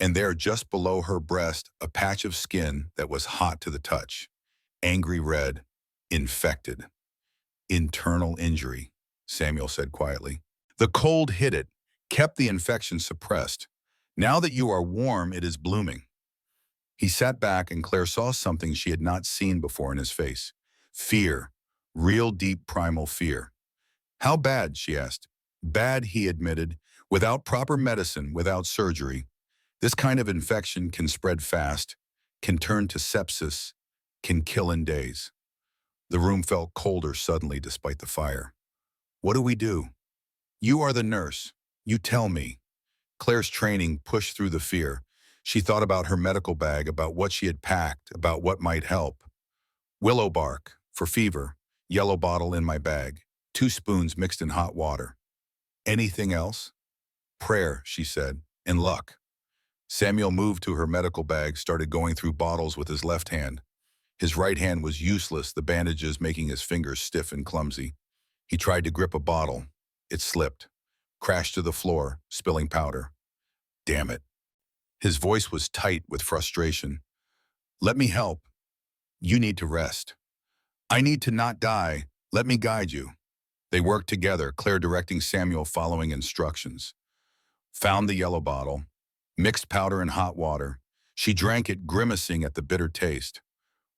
A: And there, just below her breast, a patch of skin that was hot to the touch. Angry red. Infected. "Internal injury," Samuel said quietly. "The cold hit it, kept the infection suppressed. Now that you are warm, it is blooming." He sat back, and Claire saw something she had not seen before in his face. Fear. Real deep primal fear. "How bad?" she asked. "Bad," he admitted. "Without proper medicine, without surgery. This kind of infection can spread fast, can turn to sepsis, can kill in days." The room felt colder suddenly despite the fire. "What do we do?" "You are the nurse. You tell me." Claire's training pushed through the fear. She thought about her medical bag, about what she had packed, about what might help. "Willow bark, for fever. Yellow bottle in my bag. 2 spoons mixed in hot water." "Anything else?" "Prayer," she said, "and luck." Samuel moved to her medical bag, started going through bottles with his left hand. His right hand was useless, the bandages making his fingers stiff and clumsy. He tried to grip a bottle. It slipped, crashed to the floor, spilling powder. "Damn it." His voice was tight with frustration. "Let me help." "You need to rest." "I need to not die. Let me guide you." They worked together, Claire directing, Samuel following instructions. Found the yellow bottle, mixed powder and hot water. She drank it, grimacing at the bitter taste.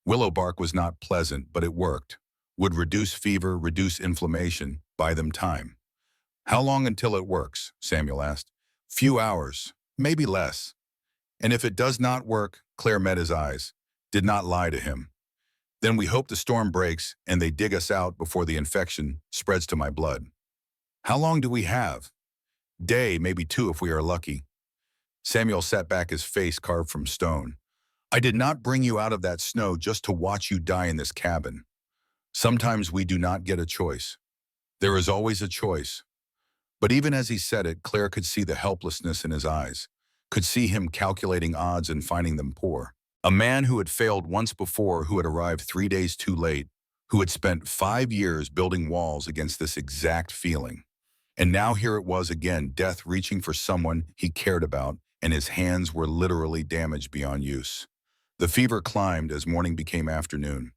A: Willow bark was not pleasant, but it worked. Would reduce fever, reduce inflammation, buy them time. "How long until it works?" Samuel asked. "Few hours, maybe less." "And if it does not work," Claire met his eyes, did not lie to him. "Then we hope the storm breaks and they dig us out before the infection spreads to my blood." "How long do we have?" "Day, maybe 2 if we are lucky." Samuel sat back, his face carved from stone. "I did not bring you out of that snow just to watch you die in this cabin. Sometimes we do not get a choice. There is always a choice." But even as he said it, Claire could see the helplessness in his eyes, could see him calculating odds and finding them poor. A man who had failed once before, who had arrived 3 days too late, who had spent 5 years building walls against this exact feeling. And now here it was again, death reaching for someone he cared about, and his hands were literally damaged beyond use. The fever climbed as morning became afternoon.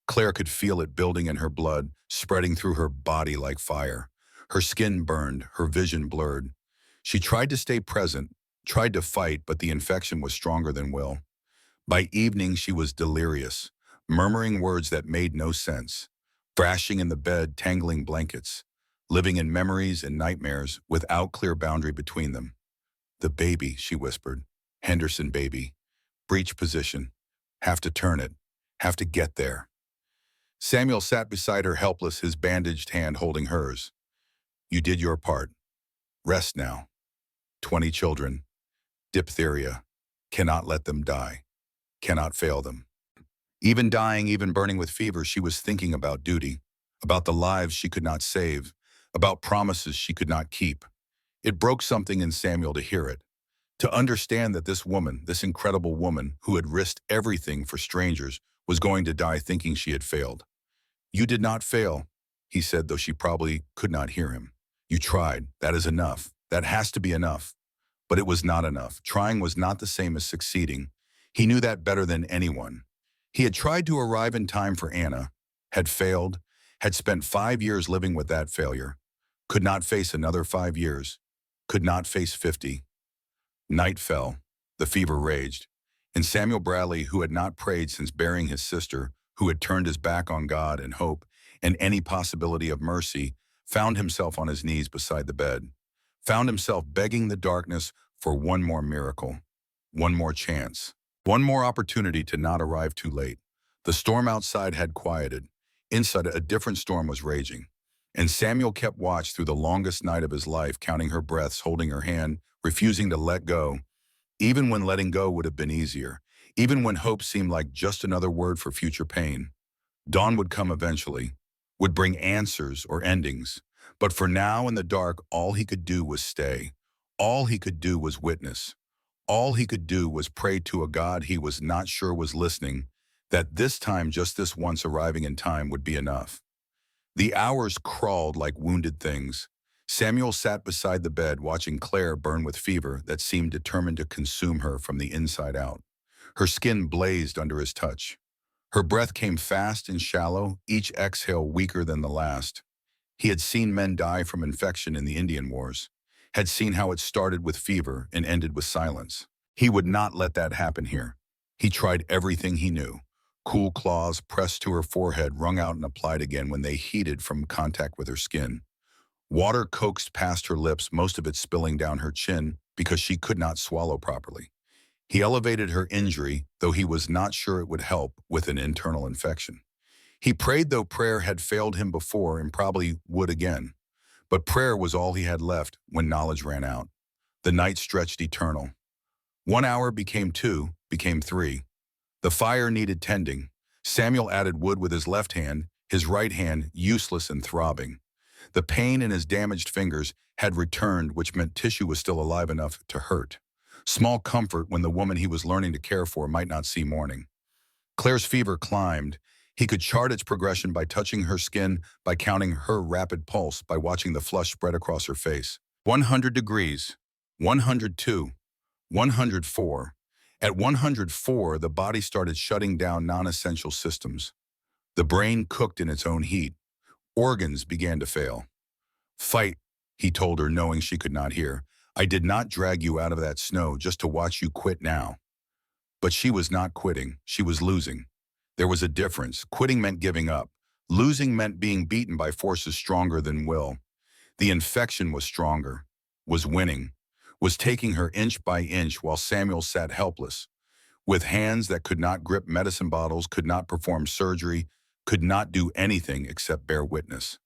A: Claire could feel it building in her blood, spreading through her body like fire. Her skin burned, her vision blurred. She tried to stay present, tried to fight, but the infection was stronger than will. By evening, she was delirious, murmuring words that made no sense, thrashing in the bed, tangling blankets, living in memories and nightmares without clear boundary between them. "The baby," she whispered. "Henderson baby. Breech position. Have to turn it. Have to get there." Samuel sat beside her, helpless, his bandaged hand holding hers. "You did your part. Rest now. 20 children. Diphtheria. cannot let them die, cannot fail them. Even dying, even burning with fever, she was thinking about duty, about the lives she could not save, about promises she could not keep. It broke something in Samuel to hear it, to understand that this woman, this incredible woman who had risked everything for strangers, was going to die thinking she had failed. "You did not fail," he said, though she probably could not hear him. "You tried. That is enough. That has to be enough." But it was not enough. Trying was not the same as succeeding. He knew that better than anyone. He had tried to arrive in time for Anna, had failed, had spent 5 years living with that failure, could not face another 5 years, could not face 50. Night fell. The fever raged. And Samuel Bradley, who had not prayed since burying his sister, who had turned his back on God and hope and any possibility of mercy, found himself on his knees beside the bed, found himself begging the darkness for one more miracle, one more chance, one more opportunity to not arrive too late. The storm outside had quieted. Inside, a different storm was raging. And Samuel kept watch through the longest night of his life, counting her breaths, holding her hand, refusing to let go, even when letting go would have been easier, even when hope seemed like just another word for future pain. Dawn would come eventually, would bring answers or endings. But for now in the dark, all he could do was stay. All he could do was witness. All he could do was pray to a God he was not sure was listening, that this time, just this once arriving in time, would be enough. The hours crawled like wounded things. Samuel sat beside the bed watching Claire burn with fever that seemed determined to consume her from the inside out. Her skin blazed under his touch. Her breath came fast and shallow, each exhale weaker than the last. He had seen men die from infection in the Indian Wars, had seen how it started with fever and ended with silence. He would not let that happen here. He tried everything he knew. Cool claws pressed to her forehead, wrung out and applied again when they heated from contact with her skin. Water coaxed past her lips, most of it spilling down her chin because she could not swallow properly. He elevated her injury, though he was not sure it would help with an internal infection. He prayed, though prayer had failed him before and probably would again. But prayer was all he had left when knowledge ran out. The night stretched eternal. 1 hour became 2, became 3. The fire needed tending. Samuel added wood with his left hand, his right hand useless and throbbing. The pain in his damaged fingers had returned, which meant tissue was still alive enough to hurt. Small comfort when the woman he was learning to care for might not see morning. Claire's fever climbed. He could chart its progression by touching her skin, by counting her rapid pulse, by watching the flush spread across her face. 100 degrees, 102, 104. At 104, the body started shutting down non-essential systems. The brain cooked in its own heat. Organs began to fail. "Fight," he told her, knowing she could not hear. "I did not drag you out of that snow just to watch you quit now." But she was not quitting. She was losing. There was a difference. Quitting meant giving up. Losing meant being beaten by forces stronger than will. The infection was stronger, was winning, was taking her inch by inch while Samuel sat helpless, with hands that could not grip medicine bottles, could not perform surgery, could not do anything except bear witness.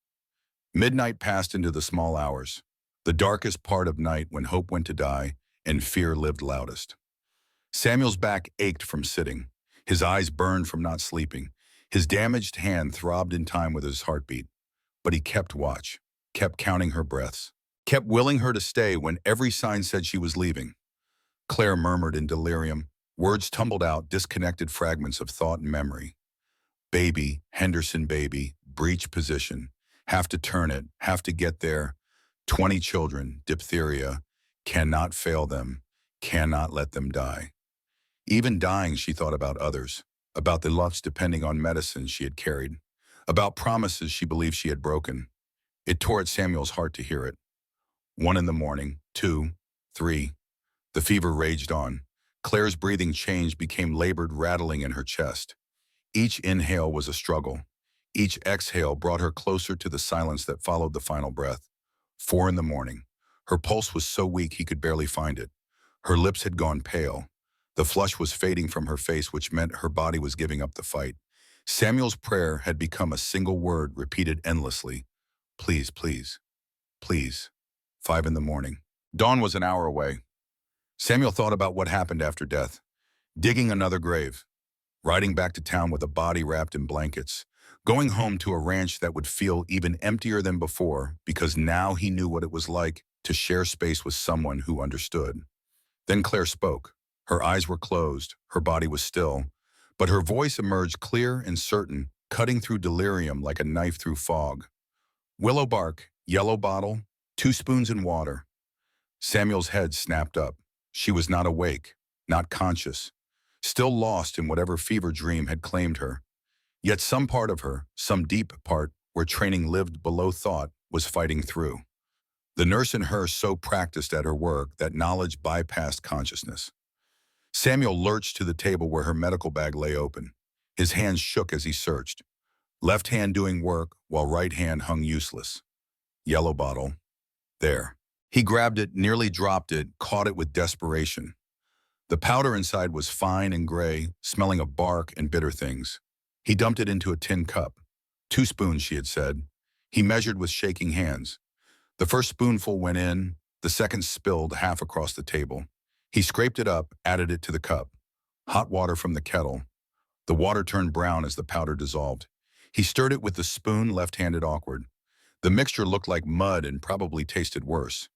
A: Midnight passed into the small hours, the darkest part of night when hope went to die and fear lived loudest. Samuel's back ached from sitting. His eyes burned from not sleeping. His damaged hand throbbed in time with his heartbeat. But he kept watch, kept counting her breaths, kept willing her to stay when every sign said she was leaving. Claire murmured in delirium. Words tumbled out, disconnected fragments of thought and memory. "Baby, Henderson baby, breech position. Have to turn it, have to get there. 20 children, diphtheria. Cannot fail them, cannot let them die." Even dying, she thought about others, about the loves depending on medicines she had carried, about promises she believed she had broken. It tore at Samuel's heart to hear it. 1 in the morning, 2, 3. The fever raged on. Claire's breathing changed, became labored, rattling in her chest. Each inhale was a struggle. Each exhale brought her closer to the silence that followed the final breath. 4 in the morning. Her pulse was so weak he could barely find it. Her lips had gone pale. The flush was fading from her face, which meant her body was giving up the fight. Samuel's prayer had become a single word repeated endlessly. "Please, please, please." 5 in the morning. Dawn was an hour away. Samuel thought about what happened after death, digging another grave, riding back to town with a body wrapped in blankets, going home to a ranch that would feel even emptier than before because now he knew what it was like to share space with someone who understood. Then Claire spoke. Her eyes were closed, her body was still, but her voice emerged clear and certain, cutting through delirium like a knife through fog. Willow bark, yellow bottle, 2 spoons in water. Samuel's head snapped up. She was not awake, not conscious, still lost in whatever fever dream had claimed her. Yet some part of her, some deep part where training lived below thought, was fighting through. The nurse in her so practiced at her work that knowledge bypassed consciousness. Samuel lurched to the table where her medical bag lay open. His hands shook as he searched, left hand doing work while right hand hung useless. Yellow bottle. There. He grabbed it, nearly dropped it, caught it with desperation. The powder inside was fine and gray, smelling of bark and bitter things. He dumped it into a tin cup. 2 spoons, she had said. He measured with shaking hands. The first spoonful went in, the second spilled half across the table. He scraped it up, added it to the cup. Hot water from the kettle. The water turned brown as the powder dissolved. He stirred it with the spoon, left-handed awkward. The mixture looked like mud and probably tasted worse.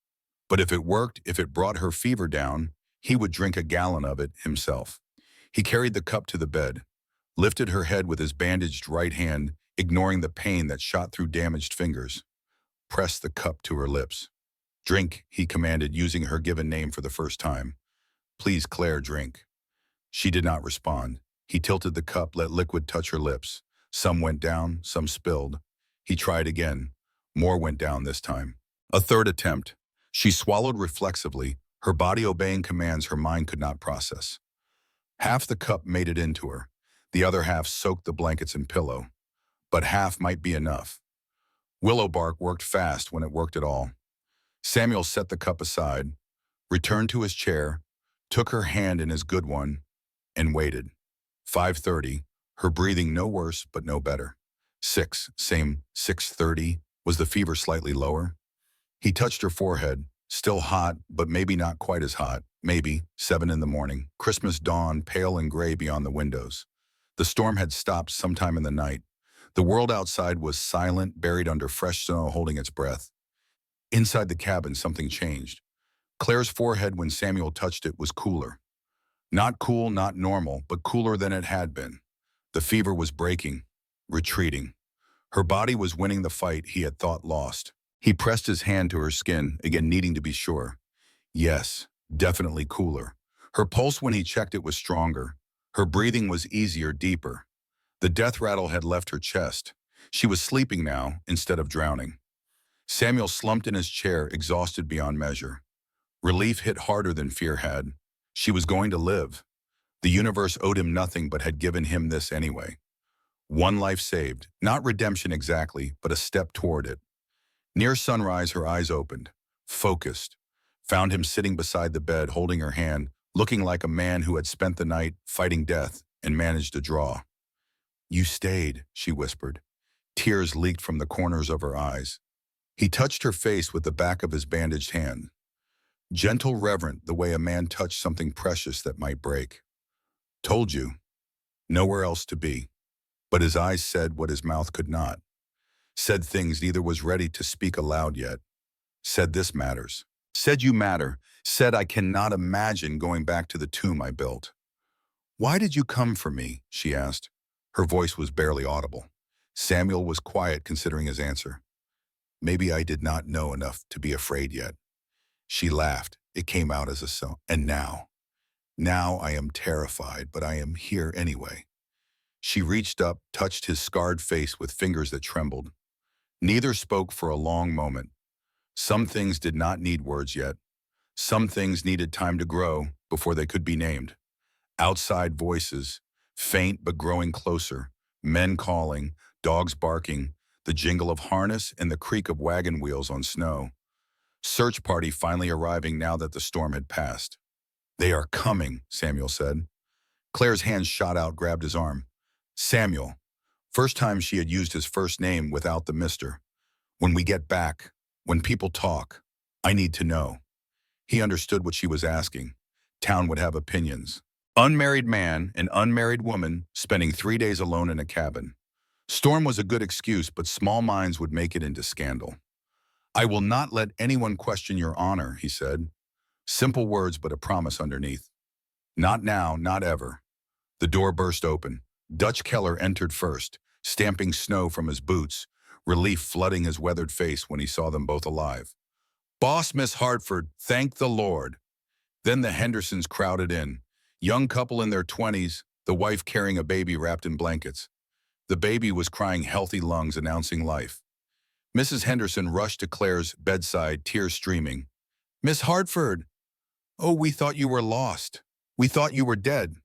A: But if it worked, if it brought her fever down, he would drink a gallon of it himself. He carried the cup to the bed, lifted her head with his bandaged right hand, ignoring the pain that shot through damaged fingers. Pressed the cup to her lips. Drink, he commanded, using her given name for the first time. Please, Claire, drink. She did not respond. He tilted the cup, let liquid touch her lips. Some went down, some spilled. He tried again. More went down this time. A third attempt. She swallowed reflexively, her body obeying commands her mind could not process. Half the cup made it into her. The other half soaked the blankets and pillow. But half might be enough. Willow bark worked fast when it worked at all. Samuel set the cup aside, returned to his chair, took her hand in his good one, and waited. 5:30, her breathing no worse but no better. 6, same 6:30, was the fever slightly lower? He touched her forehead, still hot, but maybe not quite as hot. Maybe 7 in the morning. Christmas dawn, pale and gray beyond the windows. The storm had stopped sometime in the night. The world outside was silent, buried under fresh snow, holding its breath. Inside the cabin, something changed. Claire's forehead, when Samuel touched it, was cooler. Not cool, not normal, but cooler than it had been. The fever was breaking, retreating. Her body was winning the fight he had thought lost. He pressed his hand to her skin, again needing to be sure. Yes, definitely cooler. Her pulse when he checked it was stronger. Her breathing was easier, deeper. The death rattle had left her chest. She was sleeping now, instead of drowning. Samuel slumped in his chair, exhausted beyond measure. Relief hit harder than fear had. She was going to live. The universe owed him nothing but had given him this anyway. One life saved, not redemption exactly, but a step toward it. Near sunrise, her eyes opened, focused, found him sitting beside the bed, holding her hand, looking like a man who had spent the night fighting death and managed to draw. You stayed, she whispered. Tears leaked from the corners of her eyes. He touched her face with the back of his bandaged hand. Gentle, reverent, the way a man touched something precious that might break. Told you. Nowhere else to be. But his eyes said what his mouth could not. Said things neither was ready to speak aloud yet. Said this matters. Said you matter. Said I cannot imagine going back to the tomb I built. Why did you come for me? She asked. Her voice was barely audible. Samuel was quiet, considering his answer. Maybe I did not know enough to be afraid yet. She laughed. It came out as a song. And now? Now I am terrified, but I am here anyway. She reached up, touched his scarred face with fingers that trembled. Neither spoke for a long moment. Some things did not need words yet. Some things needed time to grow before they could be named. Outside voices, faint but growing closer, men calling, dogs barking, the jingle of harness and the creak of wagon wheels on snow. Search party finally arriving now that the storm had passed. They are coming, Samuel said. Claire's hand shot out, grabbed his arm. Samuel. First time she had used his first name without the mister. When we get back, when people talk, I need to know. He understood what she was asking. town would have opinions. Unmarried man and unmarried woman spending 3 days alone in a cabin. Storm was a good excuse, but small minds would make it into scandal. I will not let anyone question your honor, he said. Simple words, but a promise underneath. Not now, not ever. The door burst open. Dutch Keller entered first, stamping snow from his boots, relief flooding his weathered face when he saw them both alive. Boss, Miss Hartford, thank the Lord. Then the Hendersons crowded in. Young couple in their 20s, the wife carrying a baby wrapped in blankets. The baby was crying healthy lungs, announcing life. Mrs. Henderson rushed to Claire's bedside, tears streaming. Miss Hartford! Oh, we thought you were lost. We thought you were dead.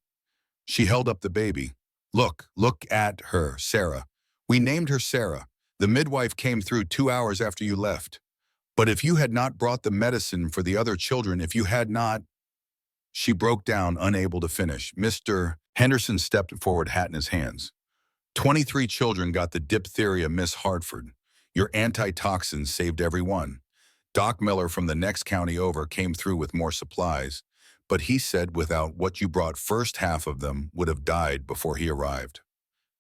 A: She held up the baby. Look at her, Sarah. We named her Sarah. The midwife came through 2 hours after you left. But if you had not brought the medicine for the other children, if you had not... She broke down, unable to finish. Mr. Henderson stepped forward, hat in his hands. 23 children got the diphtheria, Miss Hartford. Your antitoxins saved every one. Doc Miller from the next county over came through with more supplies, but he said without what you brought, first half of them would have died before he arrived.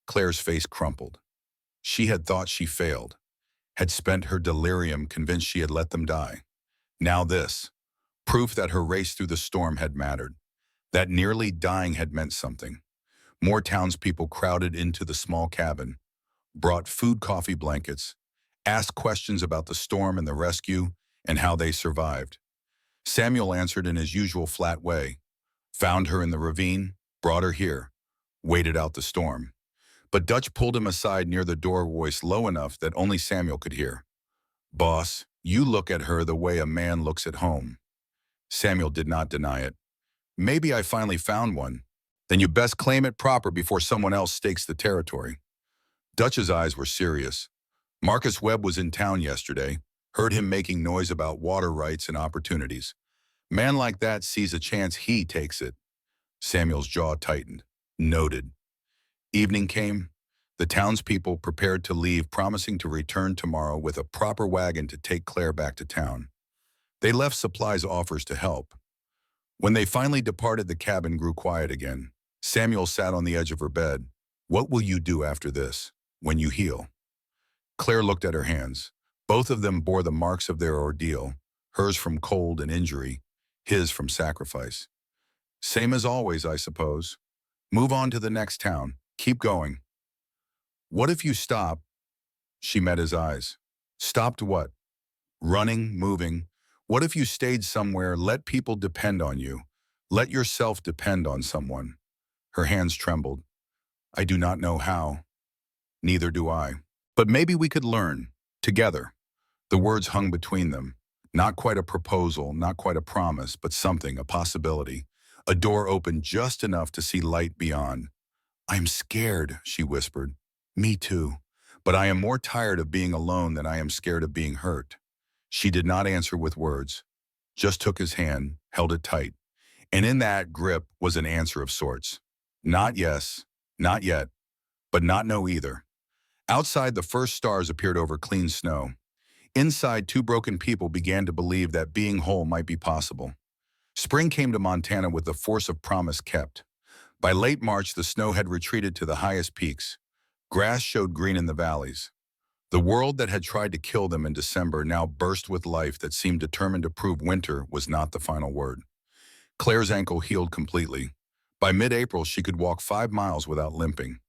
A: Claire's face crumpled. She had thought she failed, had spent her delirium convinced she had let them die. Now this, proof that her race through the storm had mattered, that nearly dying had meant something. More townspeople crowded into the small cabin, brought food, coffee, blankets, asked questions about the storm and the rescue and how they survived. Samuel answered in his usual flat way. Found her in the ravine, brought her here, waited out the storm. But Dutch pulled him aside near the door, voice low enough that only Samuel could hear. Boss, you look at her the way a man looks at home. Samuel did not deny it. Maybe I finally found one. Then you best claim it proper before someone else stakes the territory. Dutch's eyes were serious. Marcus Webb was in town yesterday, heard him making noise about water rights and opportunities. Man like that sees a chance, he takes it. Samuel's jaw tightened. Noted. Evening came. The townspeople prepared to leave, promising to return tomorrow with a proper wagon to take Claire back to town. They left supplies, offers to help. When they finally departed, the cabin grew quiet again. Samuel sat on the edge of her bed. What will you do after this, when you heal? Claire looked at her hands. Both of them bore the marks of their ordeal, hers from cold and injury, his from sacrifice. Same as always, I suppose. Move on to the next town. Keep going. What if you stop? She met his eyes. Stopped what? Running, moving. What if you stayed somewhere, let people depend on you? Let yourself depend on someone. Her hands trembled. I do not know how. Neither do I. But maybe we could learn, together. The words hung between them. Not quite a proposal, not quite a promise, but something, a possibility. A door opened just enough to see light beyond. I'm scared, she whispered. Me too. But I am more tired of being alone than I am scared of being hurt. She did not answer with words, just took his hand, held it tight. And in that grip was an answer of sorts. Not yes, not yet, but not no either. Outside, the first stars appeared over clean snow. Inside, two broken people began to believe that being whole might be possible. Spring came to Montana with the force of promise kept. By late March, the snow had retreated to the highest peaks. Grass showed green in the valleys. The world that had tried to kill them in December now burst with life that seemed determined to prove winter was not the final word. Claire's ankle healed completely. By mid-April, she could walk 5 miles without limping.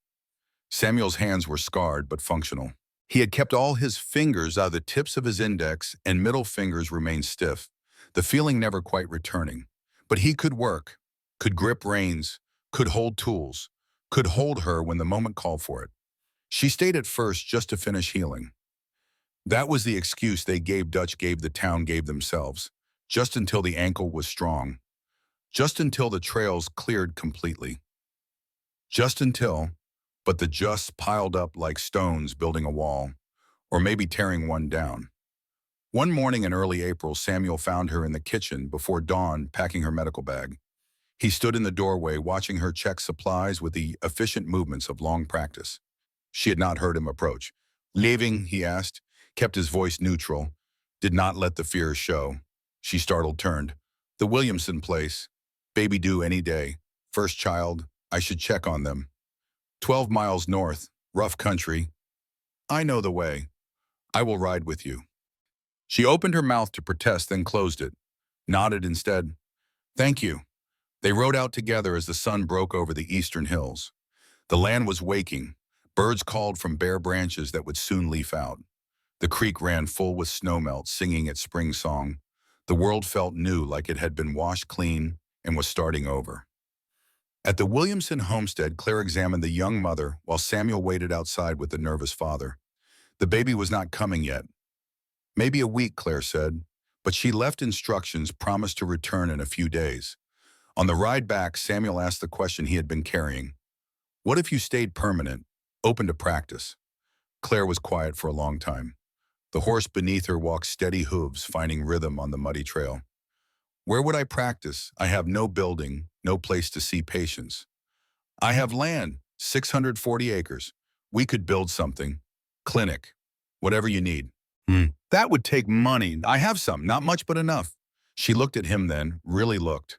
A: Samuel's hands were scarred but functional. He had kept all his fingers out of the tips of his index and middle fingers remained stiff, the feeling never quite returning. But he could work, could grip reins, could hold tools, could hold her when the moment called for it. She stayed at first just to finish healing. That was the excuse they gave Dutch, gave the town, gave themselves, just until the ankle was strong, just until the trails cleared completely. Just until, but the justs piled up like stones building a wall, or maybe tearing one down. One morning in early April, Samuel found her in the kitchen before dawn, packing her medical bag. He stood in the doorway, watching her check supplies with the efficient movements of long practice. She had not heard him approach. Leaving, he asked, kept his voice neutral, did not let the fear show. She startled, turned. The Williamson place. Baby due any day. First child, I should check on them. 12 miles north, rough country. I know the way. I will ride with you. She opened her mouth to protest, then closed it. Nodded instead. Thank you. They rode out together as the sun broke over the eastern hills. The land was waking. Birds called from bare branches that would soon leaf out. The creek ran full with snowmelt, singing its spring song. The world felt new, like it had been washed clean and was starting over. At the Williamson homestead, Claire examined the young mother while Samuel waited outside with the nervous father. The baby was not coming yet. Maybe a week, Claire said, but she left instructions, promised to return in a few days. On the ride back, Samuel asked the question he had been carrying. What if you stayed permanent, open to practice? Claire was quiet for a long time. The horse beneath her walked steady hooves, finding rhythm on the muddy trail. Where would I practice? I have no building, no place to see patients. I have land, 640 acres. We could build something. Clinic. Whatever you need. That would take money. I have some, not much, but enough. She looked at him then, really looked.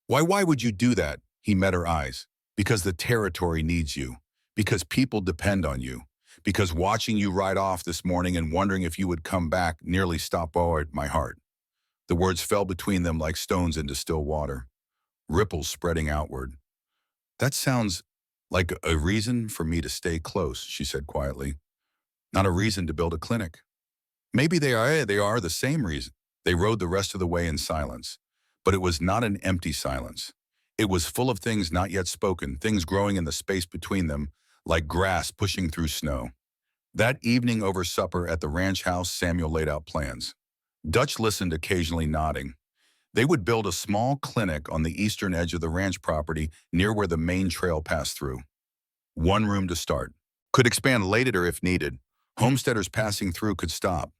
A: Why would you do that? He met her eyes. Because the territory needs you. Because people depend on you. Because watching you ride off this morning and wondering if you would come back nearly stopped my heart. The words fell between them like stones into still water. Ripples spreading outward. That sounds like a reason for me to stay close, she said quietly. Not a reason to build a clinic. Maybe they are the same reason. They rode the rest of the way in silence. But it was not an empty silence. It was full of things not yet spoken, things growing in the space between them, like grass pushing through snow. That evening over supper at the ranch house, Samuel laid out plans. Dutch listened, occasionally nodding. They would build a small clinic on the eastern edge of the ranch property near where the main trail passed through. One room to start. Could expand later if needed. Homesteaders passing through could stop.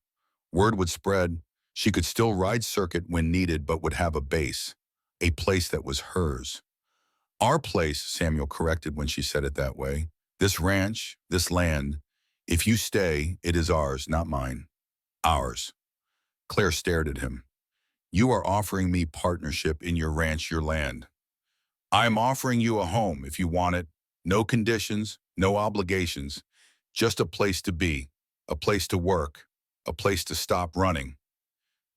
A: Word would spread. She could still ride circuit when needed, but would have a base. A place that was hers. Our place, Samuel corrected when she said it that way. This ranch, this land. If you stay, it is ours, not mine. Ours. Claire stared at him. You are offering me partnership in your ranch, your land. I am offering you a home if you want it. No conditions, no obligations. Just a place to be, a place to work, a place to stop running.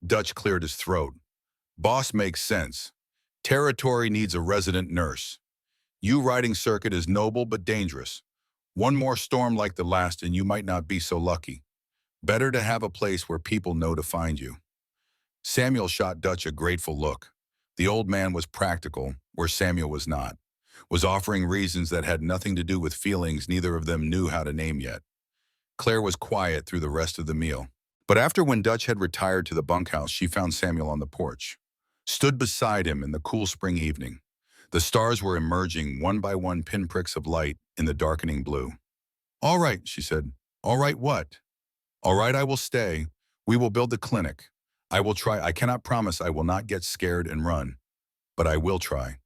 A: Dutch cleared his throat. Boss makes sense. Territory needs a resident nurse. You riding circuit is noble but dangerous. One more storm like the last and you might not be so lucky. Better to have a place where people know to find you. Samuel shot Dutch a grateful look. The old man was practical, where Samuel was not. Was offering reasons that had nothing to do with feelings neither of them knew how to name yet. Claire was quiet through the rest of the meal. But after when Dutch had retired to the bunkhouse, she found Samuel on the porch. Stood beside him in the cool spring evening. The stars were emerging, one by one pinpricks of light in the darkening blue. All right, she said. All right, what? All right, I will stay. We will build the clinic. I will try. I cannot promise I will not get scared and run, but I will try.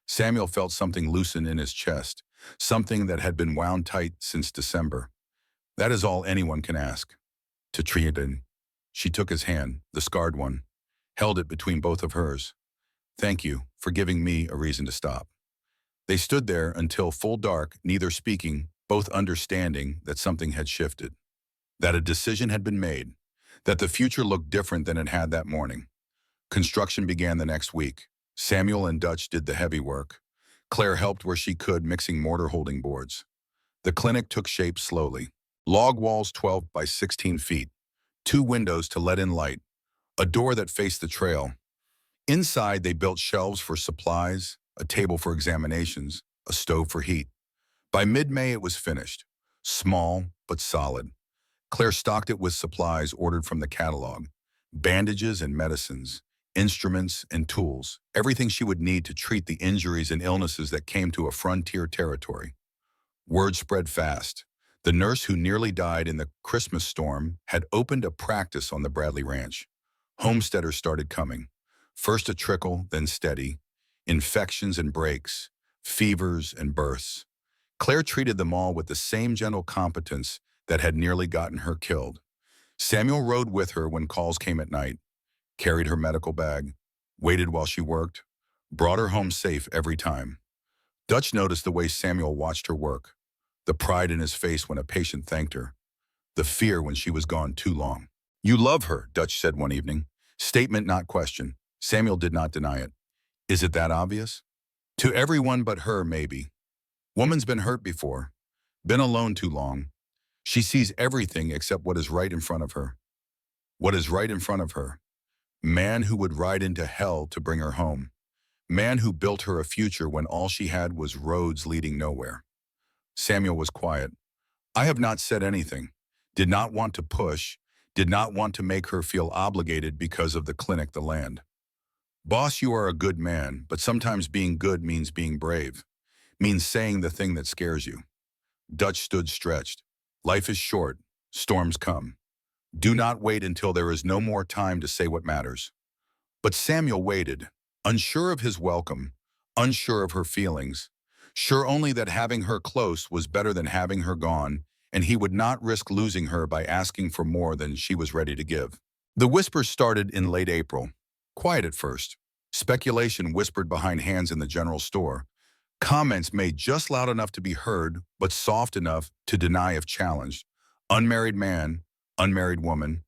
A: Samuel felt something loosen in his chest, something that had been wound tight since December. That is all anyone can ask. To Triadin. She took his hand, the scarred one, held it between both of hers. Thank you for giving me a reason to stop. They stood there until full dark, neither speaking, both understanding that something had shifted, that a decision had been made, that the future looked different than it had that morning. Construction began the next week. Samuel and Dutch did the heavy work. Claire helped where she could, mixing mortar holding boards. The clinic took shape slowly. Log walls 12 by 16 feet, 2 windows to let in light, a door that faced the trail. Inside, they built shelves for supplies, a table for examinations, a stove for heat. By mid-May, it was finished. Small, but solid. Claire stocked it with supplies ordered from the catalog. Bandages and medicines, instruments and tools, everything she would need to treat the injuries and illnesses that came to a frontier territory. Word spread fast. The nurse who nearly died in the Christmas storm had opened a practice on the Bradley Ranch. Homesteaders started coming. First a trickle, then steady. Infections and breaks, fevers and births. Claire treated them all with the same gentle competence that had nearly gotten her killed. Samuel rode with her when calls came at night, carried her medical bag, waited while she worked, Brought her home safe every time. Dutch noticed the way Samuel watched her work, the pride in his face when a patient thanked her, the fear when she was gone too long. "You love her," Dutch said one evening. Statement, not question. Samuel did not deny it. "Is it that obvious?" "To everyone but her, maybe. Woman's been hurt before, been alone too long. She sees everything except what is right in front of her." What is right in front of her? Man who would ride into hell to bring her home. Man who built her a future when all she had was roads leading nowhere. Samuel was quiet. "I have not said anything. Did not want to push. Did not want to make her feel obligated because of the clinic, the land." "Boss, you are a good man, but sometimes being good means being brave. Means saying the thing that scares you." Dutch stood stretched. "Life is short. Storms come. Do not wait until there is no more time to say what matters." But Samuel waited, unsure of his welcome, unsure of her feelings, sure only that having her close was better than having her gone, and he would not risk losing her by asking for more than she was ready to give. The whispers started in late April. Quiet at first. Speculation whispered behind hands in the general store. Comments made just loud enough to be heard, but soft enough to deny if challenged. Unmarried man, unmarried woman,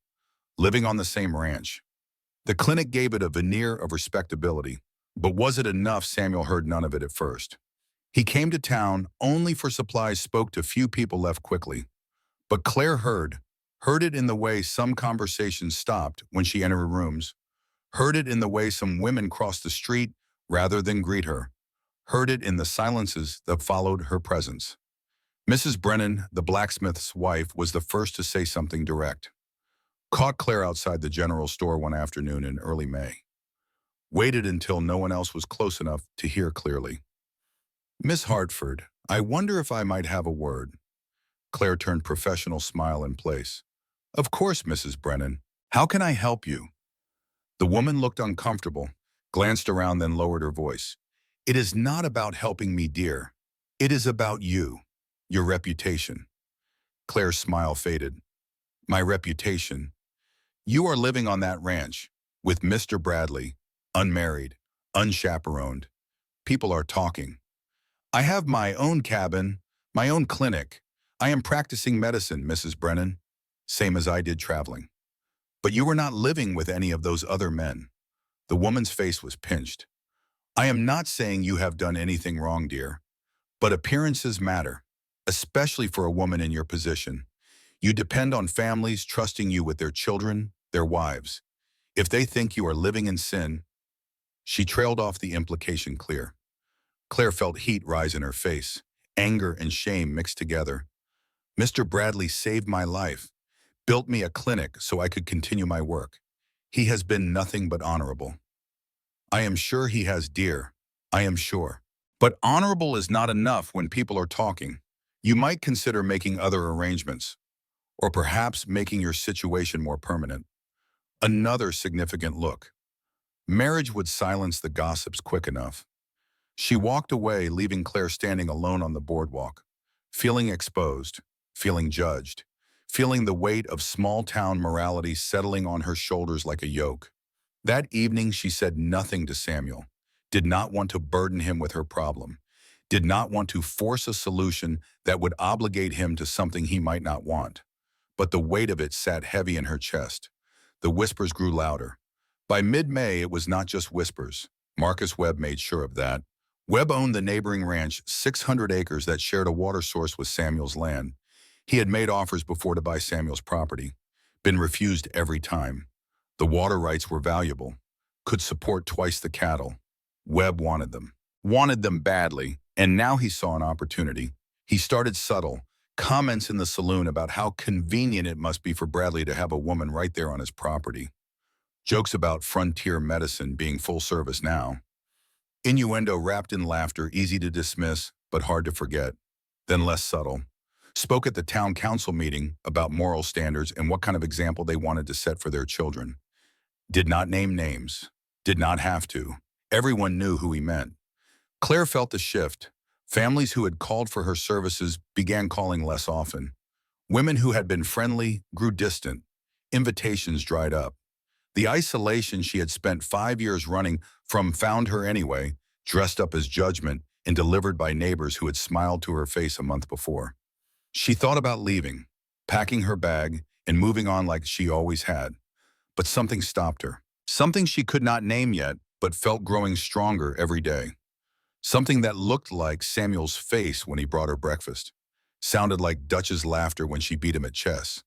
A: living on the same ranch. The clinic gave it a veneer of respectability, but was it enough? Samuel heard none of it at first. He came to town only for supplies, spoke to few people, left quickly. But Claire heard it in the way some conversations stopped when she entered rooms, heard it in the way some women crossed the street rather than greet her, heard it in the silences that followed her presence. Mrs. Brennan, the blacksmith's wife, was the first to say something direct. Caught Claire outside the general store one afternoon in early May. Waited until no one else was close enough to hear clearly. "Miss Hartford, I wonder if I might have a word." Claire turned professional smile in place. "Of course, Mrs. Brennan. How can I help you?" The woman looked uncomfortable, glanced around, then lowered her voice. "It is not about helping me, dear. It is about you, your reputation." Claire's smile faded. "My reputation? You are living on that ranch, with Mr. Bradley, unmarried, unchaperoned. People are talking. I have my own cabin, my own clinic. I am practicing medicine, Mrs. Brennan, same as I did traveling. But you were not living with any of those other men." The woman's face was pinched. "I am not saying you have done anything wrong, dear, but appearances matter, especially for a woman in your position. You depend on families trusting you with their children, their wives. If they think you are living in sin—" She trailed off, the implication clear. Claire felt heat rise in her face, anger and shame mixed together. "Mr. Bradley saved my life, built me a clinic so I could continue my work. He has been nothing but honorable." "I am sure he has, dear. I am sure. But honorable is not enough when people are talking. You might consider making other arrangements, or perhaps making your situation more permanent." Another significant look. Marriage would silence the gossips quick enough. She walked away, leaving Claire standing alone on the boardwalk, feeling exposed, feeling judged, feeling the weight of small-town morality settling on her shoulders like a yoke. That evening she said nothing to Samuel, did not want to burden him with her problem, did not want to force a solution that would obligate him to something he might not want. But the weight of it sat heavy in her chest. The whispers grew louder. By mid-May, it was not just whispers. Marcus Webb made sure of that. Webb owned the neighboring ranch, 600 acres that shared a water source with Samuel's land. He had made offers before to buy Samuel's property, been refused every time. The water rights were valuable, could support twice the cattle. Webb wanted them badly, and now he saw an opportunity. He started subtle, comments in the saloon about how convenient it must be for Bradley to have a woman right there on his property. Jokes about frontier medicine being full service now. Innuendo wrapped in laughter, easy to dismiss, but hard to forget. Then less subtle. Spoke at the town council meeting about moral standards and what kind of example they wanted to set for their children. Did not name names. Did not have to. Everyone knew who he meant. Claire felt the shift. Families who had called for her services began calling less often. Women who had been friendly grew distant. Invitations dried up. The isolation she had spent 5 years running from found her anyway, dressed up as judgment and delivered by neighbors who had smiled to her face a month before. She thought about leaving, packing her bag, and moving on like she always had. But something stopped her. Something she could not name yet, but felt growing stronger every day. Something that looked like Samuel's face when he brought her breakfast. Sounded like Dutch's laughter when she beat him at chess.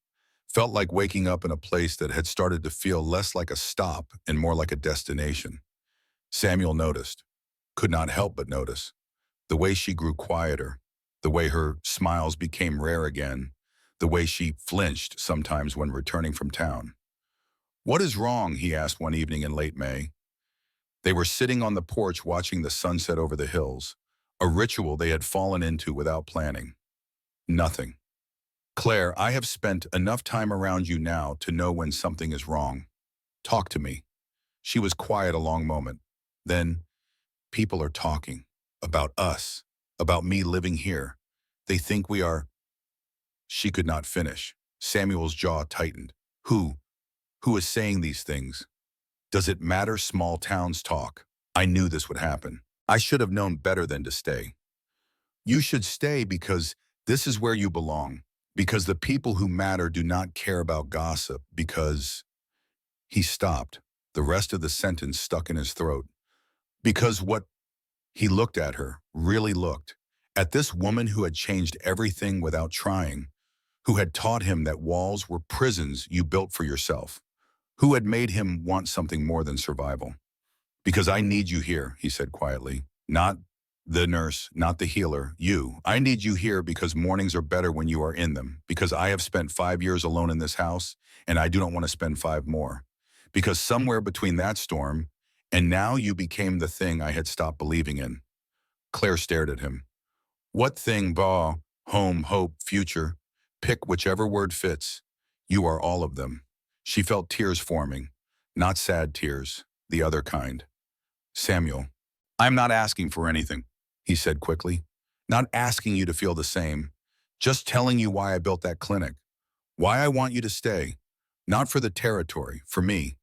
A: Felt like waking up in a place that had started to feel less like a stop and more like a destination. Samuel noticed, could not help but notice, the way she grew quieter, the way her smiles became rare again, the way she flinched sometimes when returning from town. "What is wrong?" he asked one evening in late May. They were sitting on the porch watching the sunset over the hills, a ritual they had fallen into without planning. "Nothing. Claire, I have spent enough time around you now to know when something is wrong. Talk to me." She was quiet a long moment. Then, "People are talking. About us. About me living here. They think we are—" She could not finish. Samuel's jaw tightened. Who? Who is saying these things? Does it matter? Small towns talk. I knew this would happen. I should have known better than to stay. You should stay because this is where you belong. Because the people who matter do not care about gossip. Because... He stopped. The rest of the sentence stuck in his throat. Because what? He looked at her, really looked, at this woman who had changed everything without trying, who had taught him that walls were prisons you built for yourself, who had made him want something more than survival. "Because I need you here," he said quietly. "Not the nurse, not the healer, you. I need you here because mornings are better when you are in them, because I have spent 5 years alone in this house, and I do not want to spend 5 more. Because somewhere between that storm and now you became the thing I had stopped believing in." Claire stared at him. "What thing, Bah? Home, hope, future. Pick whichever word fits. You are all of them." She felt tears forming, not sad tears, the other kind. "Samuel, I'm not asking for anything," he said quickly. "Not asking you to feel the same. Just telling you why I built that clinic. Why I want you to stay. Not for the territory, for me.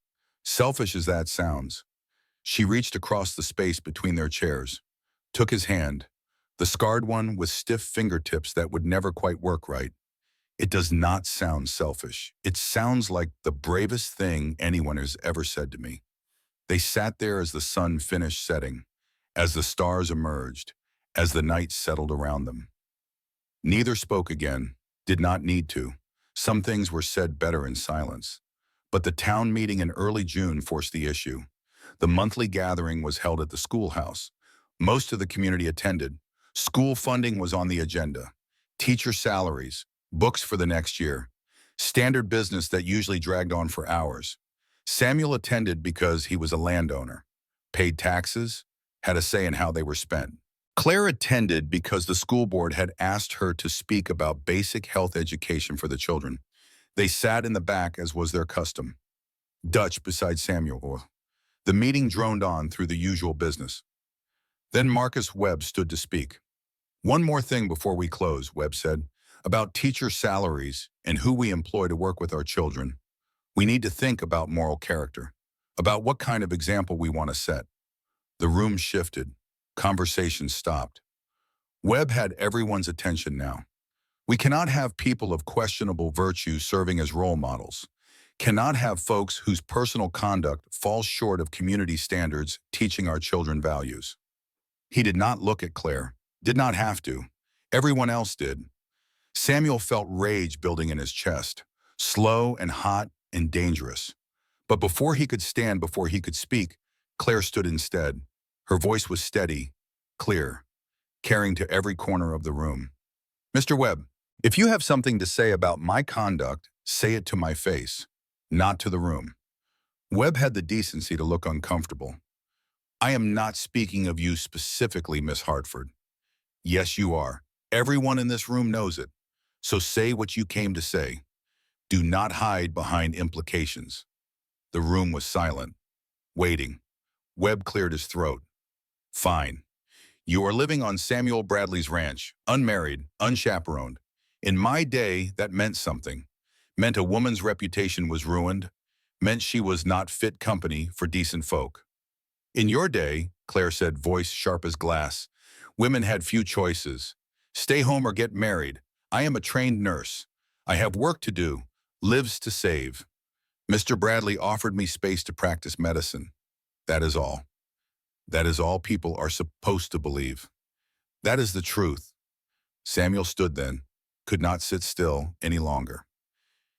A: Selfish as that sounds." She reached across the space between their chairs, took his hand, the scarred one with stiff fingertips that would never quite work right. "It does not sound selfish. It sounds like the bravest thing anyone has ever said to me." They sat there as the sun finished setting, as the stars emerged, as the night settled around them. Neither spoke again, did not need to. Some things were said better in silence. But the town meeting in early June forced the issue. The monthly gathering was held at the schoolhouse. Most of the community attended. School funding was on the agenda. Teacher salaries, books for the next year. Standard business that usually dragged on for hours. Samuel attended because he was a landowner, paid taxes, had a say in how they were spent. Claire attended because the school board had asked her to speak about basic health education for the children. They sat in the back as was their custom. Dutch beside Samuel. The meeting droned on through the usual business. Then Marcus Webb stood to speak. "One more thing before we close," Webb said, "about teacher salaries and who we employ to work with our children. We need to think about moral character, about what kind of example we want to set." The room shifted. Conversation stopped. Webb had everyone's attention now. "We cannot have people of questionable virtue serving as role models. Cannot have folks whose personal conduct falls short of community standards teaching our children values." He did not look at Claire, did not have to. Everyone else did. Samuel felt rage building in his chest, slow and hot and dangerous. But before he could stand, before he could speak, Claire stood instead. Her voice was steady, clear, carrying to every corner of the room. "Mr. Webb, if you have something to say about my conduct, say it to my face, not to the room." Webb had the decency to look uncomfortable. "I am not speaking of you specifically, Miss Hartford." "Yes, you are. Everyone in this room knows it. So say what you came to say. Do not hide behind implications." The room was silent, waiting. Webb cleared his throat. "Fine. You are living on Samuel Bradley's ranch, unmarried, unchaperoned. In my day, that meant something. Meant a woman's reputation was ruined. meant she was not fit company for decent folk. In your day, Claire said, voice sharp as glass, women had few choices. Stay home or get married. I am a trained nurse. I have work to do, lives to save. Mr. Bradley offered me space to practice medicine. That is all. That is all people are supposed to believe. That is the truth. Samuel stood then, could not sit still any longer.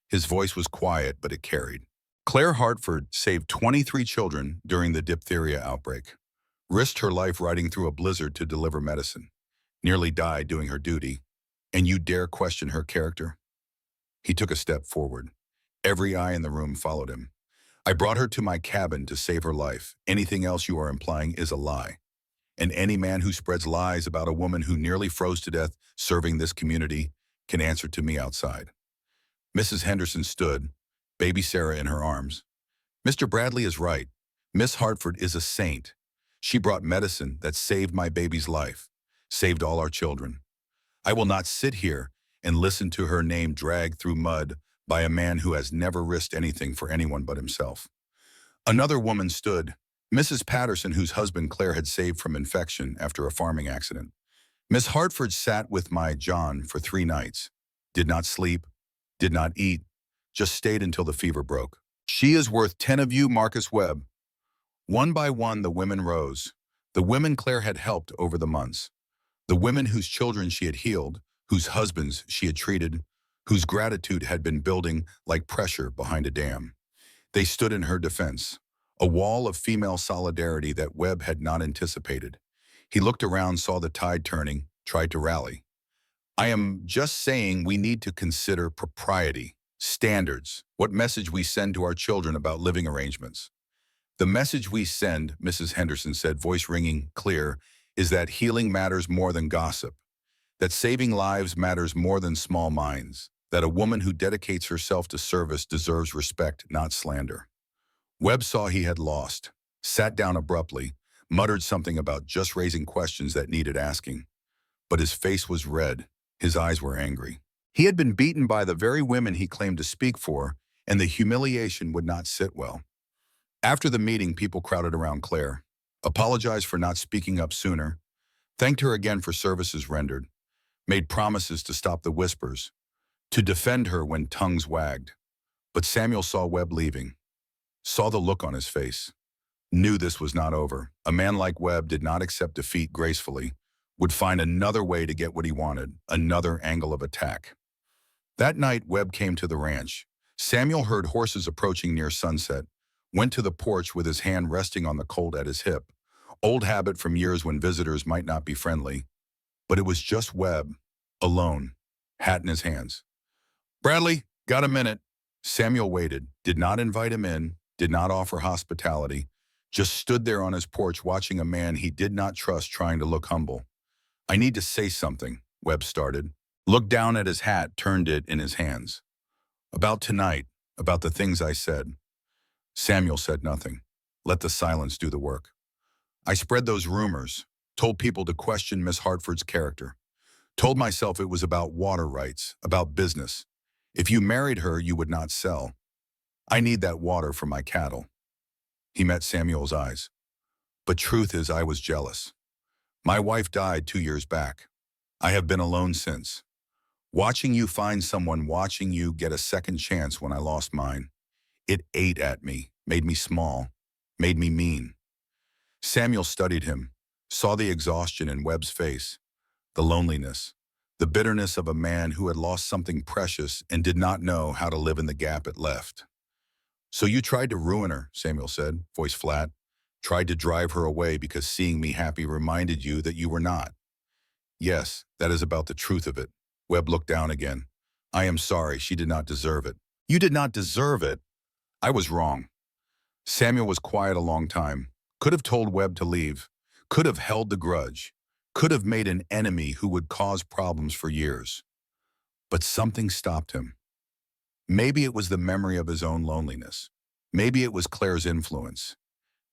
A: His voice was quiet, but it carried. Claire Hartford saved 23 children during the diphtheria outbreak, risked her life riding through a blizzard to deliver medicine, nearly died doing her duty, and you dare question her character? He took a step forward. Every eye in the room followed him. I brought her to my cabin to save her life. Anything else you are implying is a lie. And any man who spreads lies about a woman who nearly froze to death serving this community can answer to me outside. Mrs. Henderson stood, baby Sarah in her arms. Mr. Bradley is right. Miss Hartford is a saint. She brought medicine that saved my baby's life, saved all our children. I will not sit here and listen to her name dragged through mud by a man who has never risked anything for anyone but himself. Another woman stood, Mrs. Patterson, whose husband Claire had saved from infection after a farming accident. Miss Hartford sat with my John for 3 nights, did not sleep, did not eat, just stayed until the fever broke. She is worth 10 of you, Marcus Webb. One by one, the women rose, the women Claire had helped over the months, the women whose children she had healed, whose husbands she had treated, whose gratitude had been building like pressure behind a dam. They stood in her defense, a wall of female solidarity that Webb had not anticipated. He looked around, saw the tide turning, tried to rally. I am just saying we need to consider propriety, standards, what message we send to our children about living arrangements. The message we send, Mrs. Henderson said, voice ringing clear, is that healing matters more than gossip, that saving lives matters more than small minds, that a woman who dedicates herself to service deserves respect, not slander. Webb saw he had lost, sat down abruptly, muttered something about just raising questions that needed asking. But his face was red, his eyes were angry. He had been beaten by the very women he claimed to speak for, and the humiliation would not sit well. After the meeting, people crowded around Claire, apologized for not speaking up sooner, thanked her again for services rendered, made promises to stop the whispers, to defend her when tongues wagged. But Samuel saw Webb leaving, saw the look on his face, knew this was not over. A man like Webb did not accept defeat gracefully, would find another way to get what he wanted, another angle of attack. That night, Webb came to the ranch. Samuel heard horses approaching near sunset, went to the porch with his hand resting on the colt at his hip, old habit from years when visitors might not be friendly. But it was just Webb, alone, hat in his hands. Bradley, got a minute? Samuel waited, did not invite him in, did not offer hospitality, just stood there on his porch watching a man he did not trust trying to look humble. I need to say something, Webb started. Looked down at his hat, turned it in his hands. About tonight, about the things I said. Samuel said nothing. Let the silence do the work. I spread those rumors, told people to question Miss Hartford's character, told myself it was about water rights, about business. If you married her, you would not sell. I need that water for my cattle. He met Samuel's eyes. But truth is, I was jealous. My wife died 2 years back. I have been alone since. Watching you find someone, watching you get a second chance when I lost mine. It ate at me, made me small, made me mean. Samuel studied him, saw the exhaustion in Webb's face, the loneliness, the bitterness of a man who had lost something precious and did not know how to live in the gap it left. So you tried to ruin her, Samuel said, voice flat. Tried to drive her away because seeing me happy reminded you that you were not. Yes, that is about the truth of it. Webb looked down again. I am sorry, she did not deserve it. You did not deserve it. I was wrong. Samuel was quiet a long time. Could have told Webb to leave. Could have held the grudge. Could have made an enemy who would cause problems for years. But something stopped him. Maybe it was the memory of his own loneliness. Maybe it was Claire's influence.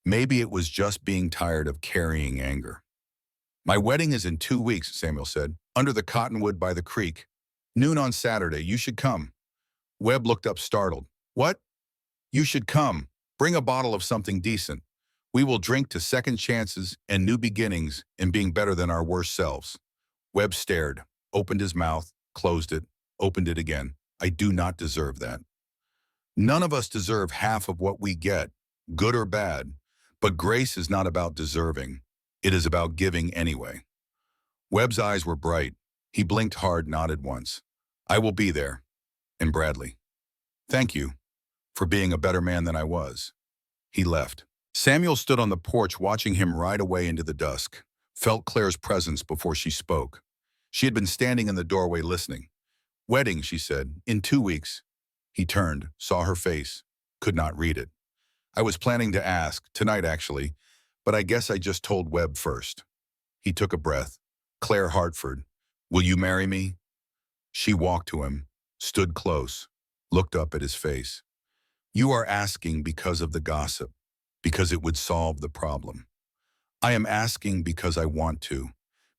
A: Maybe it was just being tired of carrying anger. My wedding is in 2 weeks, Samuel said, under the cottonwood by the creek. Noon on Saturday, you should come. Webb looked up startled. What? You should come. Bring a bottle of something decent. We will drink to second chances and new beginnings and being better than our worst selves. Webb stared, opened his mouth, closed it, opened it again. I do not deserve that. None of us deserve half of what we get, good or bad. But grace is not about deserving. It is about giving anyway. Webb's eyes were bright. He blinked hard, nodded once. I will be there. And Bradley. Thank you for being a better man than I was. He left. Samuel stood on the porch watching him ride away into the dusk, felt Claire's presence before she spoke. She had been standing in the doorway listening. Wedding, she said, in 2 weeks. He turned, saw her face, could not read it. I was planning to ask, tonight actually, but I guess I just told Webb first. He took a breath. Claire Hartford, will you marry me? She walked to him, stood close, looked up at his face. You are asking because of the gossip, because it would solve the problem. I am asking because I want to,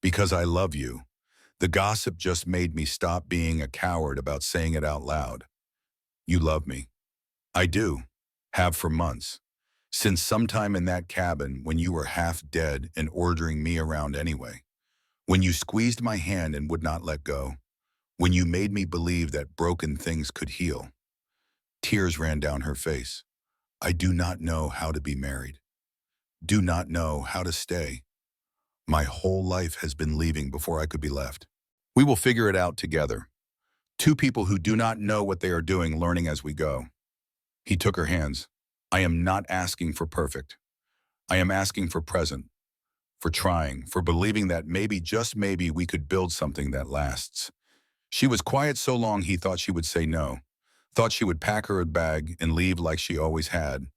A: because I love you. The gossip just made me stop being a coward about saying it out loud. You love me. I do. Have for months. Since sometime in that cabin when you were half dead and ordering me around anyway. When you squeezed my hand and would not let go. When you made me believe that broken things could heal. Tears ran down her face. I do not know how to be married. Do not know how to stay. My whole life has been leaving before I could be left. We will figure it out together. Two people who do not know what they are doing, learning as we go. He took her hands. I am not asking for perfect. I am asking for present, for trying, for believing that maybe, just maybe, we could build something that lasts. She was quiet so long he thought she would say no, thought she would pack her a bag and leave like she always had.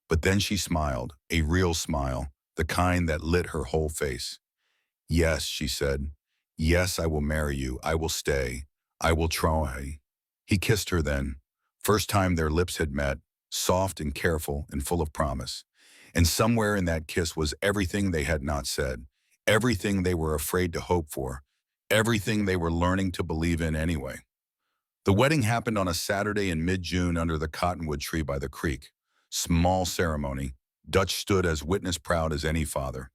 A: But then she smiled, a real smile, the kind that lit her whole face. Yes, she said. Yes, I will marry you. I will stay. I will try. He kissed her then. First time their lips had met, soft and careful and full of promise. And somewhere in that kiss was everything they had not said, everything they were afraid to hope for, everything they were learning to believe in anyway. The wedding happened on a Saturday in mid-June under the cottonwood tree by the creek. Small ceremony. Dutch stood as witness, proud as any father.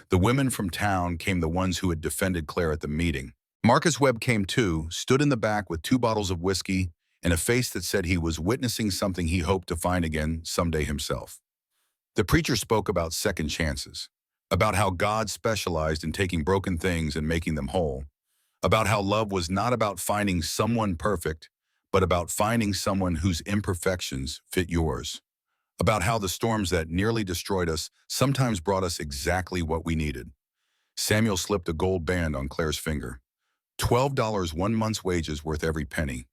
A: The women from town came, the ones who had defended Claire at the meeting. Marcus Webb came too, stood in the back with 2 bottles of whiskey and a face that said he was witnessing something he hoped to find again someday himself. The preacher spoke about second chances, about how God specialized in taking broken things and making them whole, about how love was not about finding someone perfect, but about finding someone whose imperfections fit yours, about how the storms that nearly destroyed us sometimes brought us exactly what we needed. Samuel slipped a gold band on Claire's finger. $12, 1 month's wages worth every penny.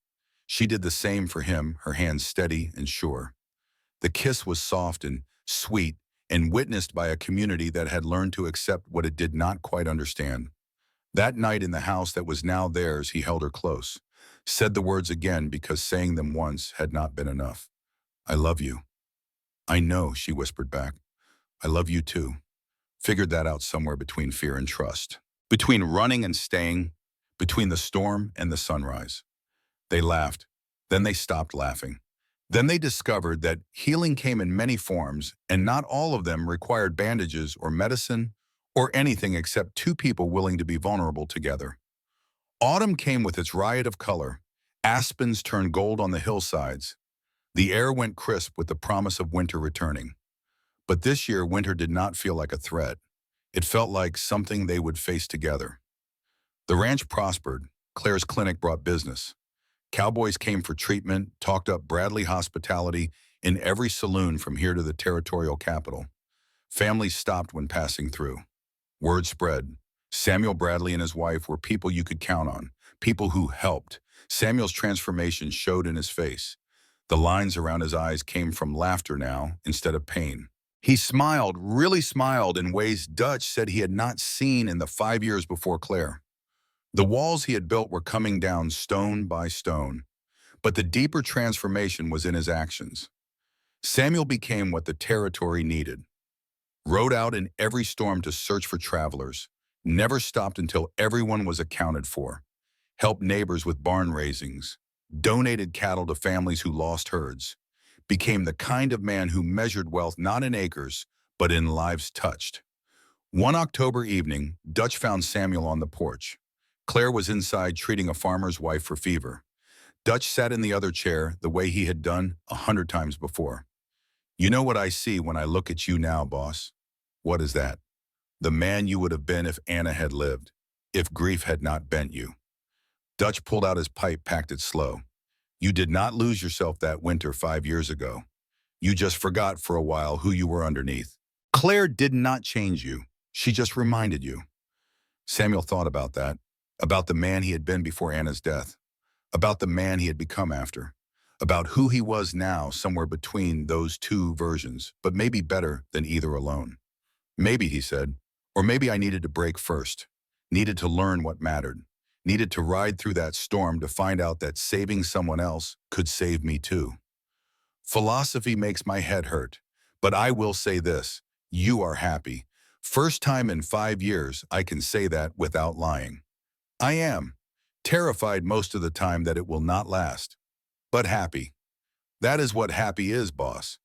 A: She did the same for him, her hands steady and sure. The kiss was soft and sweet and witnessed by a community that had learned to accept what it did not quite understand. That night in the house that was now theirs, he held her close, said the words again because saying them once had not been enough. I love you. I know, she whispered back. I love you too. Figured that out somewhere between fear and trust. Between running and staying. Between the storm and the sunrise. They laughed. Then they stopped laughing. Then they discovered that healing came in many forms, and not all of them required bandages or medicine or anything except 2 people willing to be vulnerable together. Autumn came with its riot of color. Aspens turned gold on the hillsides. The air went crisp with the promise of winter returning. But this year, winter did not feel like a threat. It felt like something they would face together. The ranch prospered. Claire's clinic brought business. Cowboys came for treatment, talked up Bradley hospitality in every saloon from here to the territorial capital. Families stopped when passing through. Word spread. Samuel Bradley and his wife were people you could count on, people who helped. Samuel's transformation showed in his face. The lines around his eyes came from laughter now instead of pain. He smiled, really smiled, in ways Dutch said he had not seen in the 5 years before Claire. The walls he had built were coming down stone by stone, but the deeper transformation was in his actions. Samuel became what the territory needed. Rode out in every storm to search for travelers, never stopped until everyone was accounted for, helped neighbors with barn raisings, donated cattle to families who lost herds, became the kind of man who measured wealth not in acres, but in lives touched. One October evening, Dutch found Samuel on the porch. Claire was inside treating a farmer's wife for fever. Dutch sat in the other chair the way he had done 100 times before. "You know what I see when I look at you now, boss?" "What is that?" "The man you would have been if Anna had lived, if grief had not bent you." Dutch pulled out his pipe, packed it slow. "You did not lose yourself that winter 5 years ago. You just forgot for a while who you were underneath. Claire did not change you. She just reminded you." Samuel thought about that, about the man he had been before Anna's death, about the man he had become after, about who he was now somewhere between those two versions, but maybe better than either alone. "Maybe," he said, "or maybe I needed to break first, needed to learn what mattered, needed to ride through that storm to find out that saving someone else could save me too." Philosophy makes my head hurt, but I will say this: you are happy. First time in 5 years I can say that without lying. I am. Terrified most of the time that it will not last, but happy. That is what happy is, boss.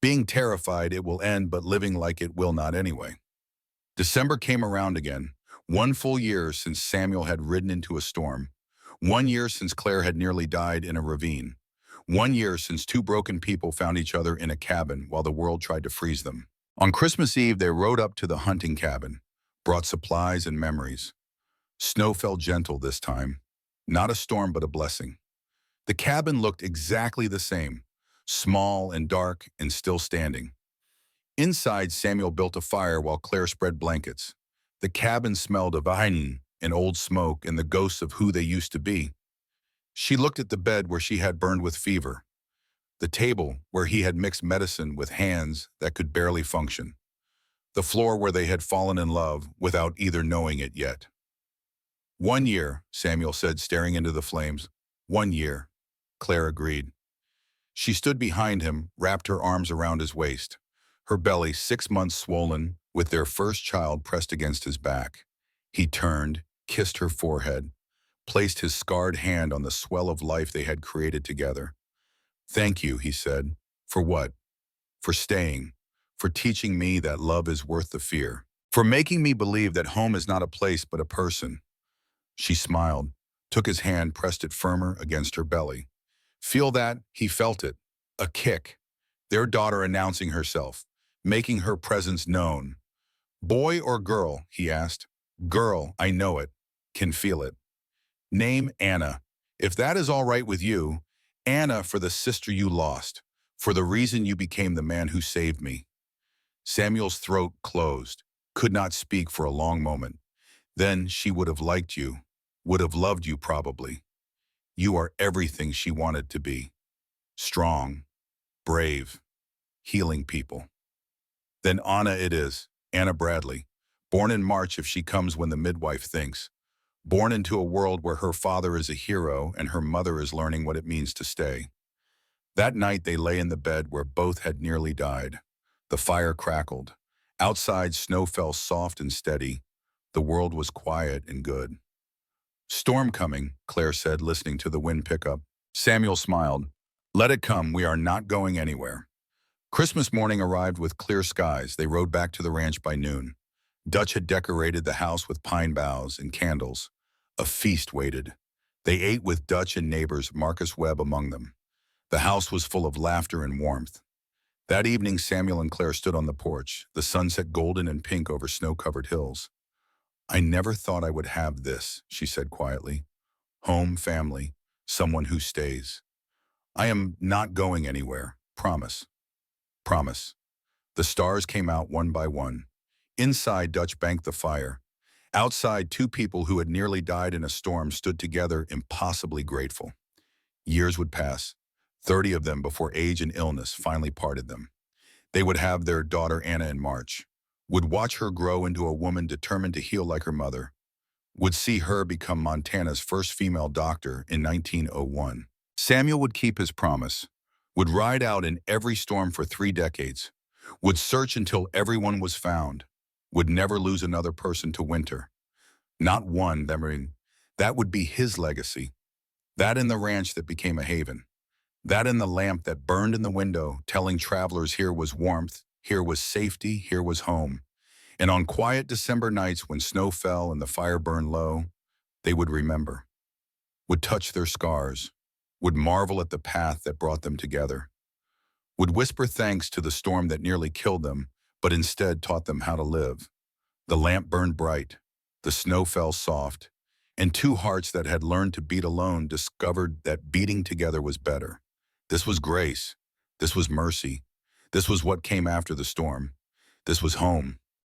A: Being terrified it will end, but living like it will not anyway. December came around again. 1 full year since Samuel had ridden into a storm. 1 year since Claire had nearly died in a ravine. 1 year since two broken people found each other in a cabin while the world tried to freeze them. On Christmas Eve, they rode up to the hunting cabin, brought supplies and memories. Snow fell gentle this time. Not a storm, but a blessing. The cabin looked exactly the same, small and dark and still standing. Inside, Samuel built a fire while Claire spread blankets. The cabin smelled of pine and old smoke and the ghosts of who they used to be. She looked at the bed where she had burned with fever, the table where he had mixed medicine with hands that could barely function, the floor where they had fallen in love without either knowing it yet. 1 year, Samuel said, staring into the flames. 1 year, Claire agreed. She stood behind him, wrapped her arms around his waist, her belly 6 months swollen, with their first child pressed against his back. He turned, kissed her forehead, placed his scarred hand on the swell of life they had created together. "Thank you," he said. "For what?" "For staying, for teaching me that love is worth the fear, for making me believe that home is not a place but a person." She smiled, took his hand, pressed it firmer against her belly. Feel that? He felt it. A kick. Their daughter announcing herself, making her presence known. "Boy or girl?" he asked. "Girl, I know it. Can feel it." "Name Anna. If that is all right with you, Anna, for the sister you lost, for the reason you became the man who saved me." Samuel's throat closed, could not speak for a long moment. Then she would have liked you, would have loved you probably. You are everything she wanted to be. Strong, brave, healing people. Then Anna it is, Anna Bradley. Born in March if she comes when the midwife thinks. Born into a world where her father is a hero and her mother is learning what it means to stay. That night they lay in the bed where both had nearly died. The fire crackled. Outside, snow fell soft and steady. The world was quiet and good. "Storm coming," Claire said, listening to the wind pick up. Samuel smiled. "Let it come, we are not going anywhere." Christmas morning arrived with clear skies. They rode back to the ranch by noon. Dutch had decorated the house with pine boughs and candles. A feast waited. They ate with Dutch and neighbors, Marcus Webb among them. The house was full of laughter and warmth. That evening, Samuel and Claire stood on the porch, the sunset golden and pink over snow-covered hills. "I never thought I would have this," she said quietly. "Home, family, someone who stays. I am not going anywhere. Promise. Promise." The stars came out one by one. Inside, Dutch banked the fire. Outside, two people who had nearly died in a storm stood together, impossibly grateful. Years would pass, 30 of them, before age and illness finally parted them. They would have their daughter Anna in March, would watch her grow into a woman determined to heal like her mother, would see her become Montana's first female doctor in 1901. Samuel would keep his promise, would ride out in every storm for 3 decades, would search until everyone was found, would never lose another person to winter. Not one, that would be his legacy. That in the ranch that became a haven. That and the lamp that burned in the window, telling travelers here was warmth, here was safety, here was home. And on quiet December nights when snow fell and the fire burned low, they would remember, would touch their scars, would marvel at the path that brought them together, would whisper thanks to the storm that nearly killed them, but instead taught them how to live. The lamp burned bright, the snow fell soft, and two hearts that had learned to beat alone discovered that beating together was better. This was grace. This was mercy. This was what came after the storm. This was home.